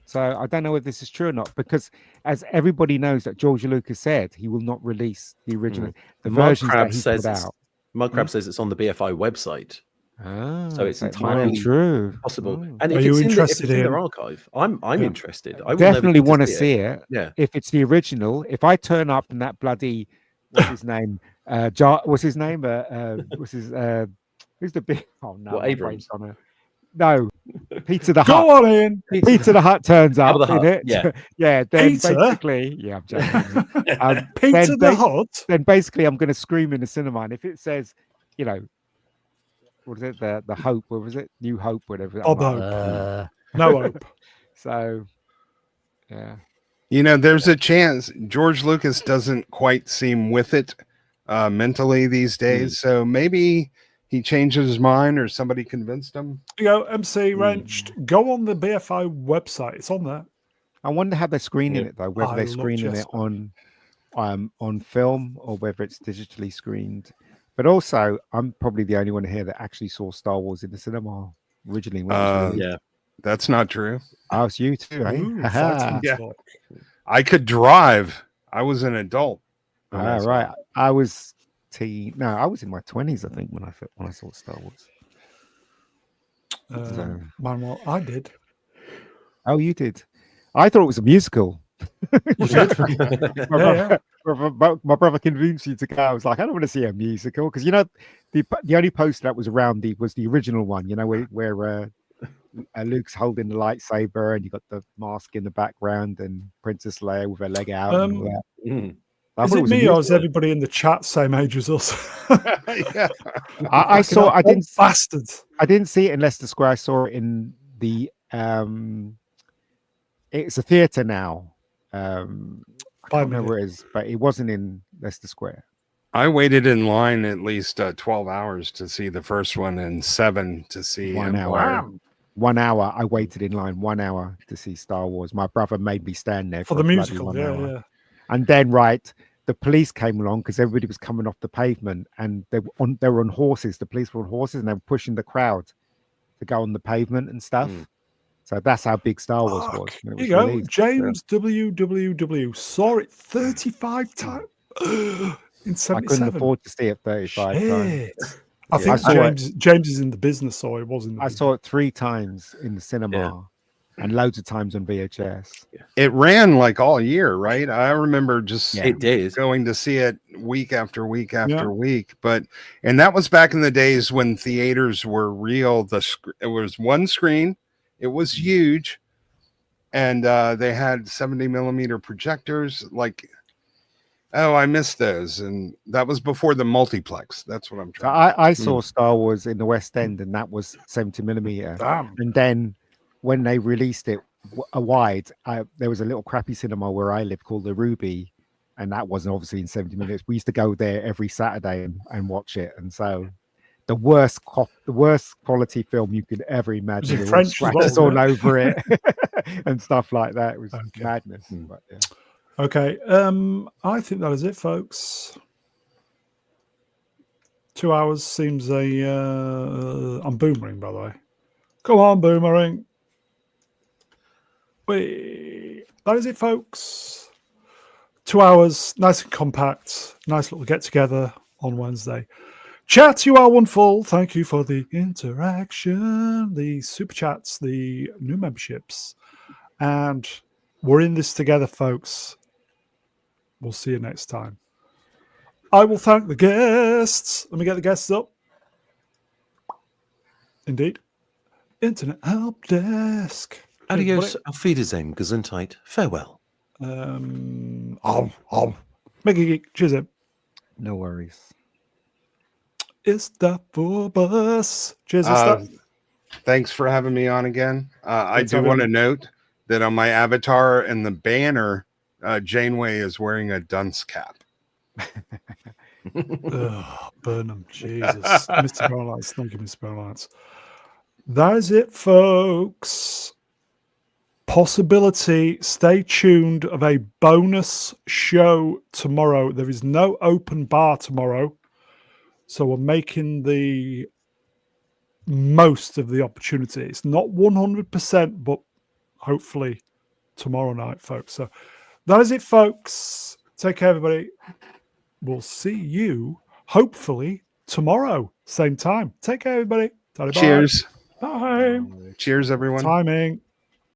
So I don't know if this is true or not, because as everybody knows that George Lucas said he will not release the original the versions that he put out. Mudcrab says it's on the BFI website. So it's entirely true, possible. And if Are it's you in interested in their archive, I'm interested. I definitely want to see it. Yeah, if it's the original. If I turn up in that bloody what's his name? What's his name? Who's the big? Oh no, Abrams. No, Pizza the Hut. Go on, Ian. Pizza the Hut turns up in it. Yeah, Then Pizza? basically, I'm joking. Pizza the Hut. Then basically, I'm going to scream in the cinema, and if it says, what is it? The Hope? What was it? New Hope? Whatever. No hope. So, yeah. There's a chance George Lucas doesn't quite seem with it mentally these days, so maybe he changed his mind, or somebody convinced him. MC Wrenched. Go on the BFI website. It's on there. I wonder how they're screening it though. Whether they're screening it on film or whether it's digitally screened. But also, I'm probably the only one here that actually saw Star Wars in the cinema originally. Yeah, that's not true. Oh, it's you too, eh? Yeah. I could drive. I was an adult. Right. I was teen. No, I was in my 20s, I think, when I saw Star Wars. Manuel, I did. Oh, you did. I thought it was a musical. My brother convinced me to go. I was like, I don't want to see a musical, because the only poster that was around was the original one. Where Luke's holding the lightsaber, and you got the mask in the background, and Princess Leia with her leg out. And all that. Is it me, or is everybody in the chat same age as us? Yeah. I didn't bastards. I didn't see it in Leicester Square. I saw it in the it's a theatre now. I can't remember where it is, but it wasn't in Leicester Square. I waited in line at least 12 hours to see the first one and 7 to see 1 Empire. hour. 1 hour. I waited in line 1 hour to see Star Wars. My brother made me stand there for the musical. Yeah. And then, the police came along because everybody was coming off the pavement, and they were on horses. The police were on horses, and they were pushing the crowd to go on the pavement and stuff. So that's how big Star Wars was. Here you go. James WWW saw it 35 times in 77. I couldn't afford to see it 35 times. I think James is in the business, so it was in the I saw it 3 times in the cinema and loads of times on VHS. It ran like all year, right? I remember just it did going to see it week after week after week. And that was back in the days when theaters were real. It was one screen. It was huge. And they had 70 millimeter projectors. I missed those. And that was before the multiplex. That's what I'm trying. I saw Star Wars in the West End, and that was 70 millimeter. Damn. And then when they released it wide, there was a little crappy cinema where I lived called the Ruby, and that wasn't obviously in 70 minutes. We used to go there every Saturday and watch it. And so the worst quality film you could ever imagine. There were scratches all over it and stuff like that. It was madness. But, Okay, I think that is it, folks. 2 hours seems I'm boomering, by the way. Come on, boomering. That is it, folks. 2 hours, nice and compact. Nice little get-together on Wednesday. Chat, you are wonderful. Thank you for the interaction, the super chats, the new memberships. And we're in this together, folks. We'll see you next time. I will thank the guests. Let me get the guests up. Indeed. Internet Help Desk. Adios, auf Wiedersehen, Gesundheit, farewell. Make a geek. Cheers, Em. no worries. Istaphobos. Cheers, Istaph. Thanks for having me on again. I do want to note that on my avatar and the banner, Janeway is wearing a dunce cap. Burnham, Jesus. Mr. Barlights, thank you, Mr. Barlights. That is it, folks. Possibility, stay tuned, of a bonus show tomorrow. There is no open bar tomorrow, so we're making the most of the opportunity. It's not 100%, but hopefully tomorrow night, folks. So that is it, folks. Take care, everybody. We'll see you hopefully tomorrow, same time. Take care, everybody. Bye. Cheers. Bye. Cheers, everyone. Timing.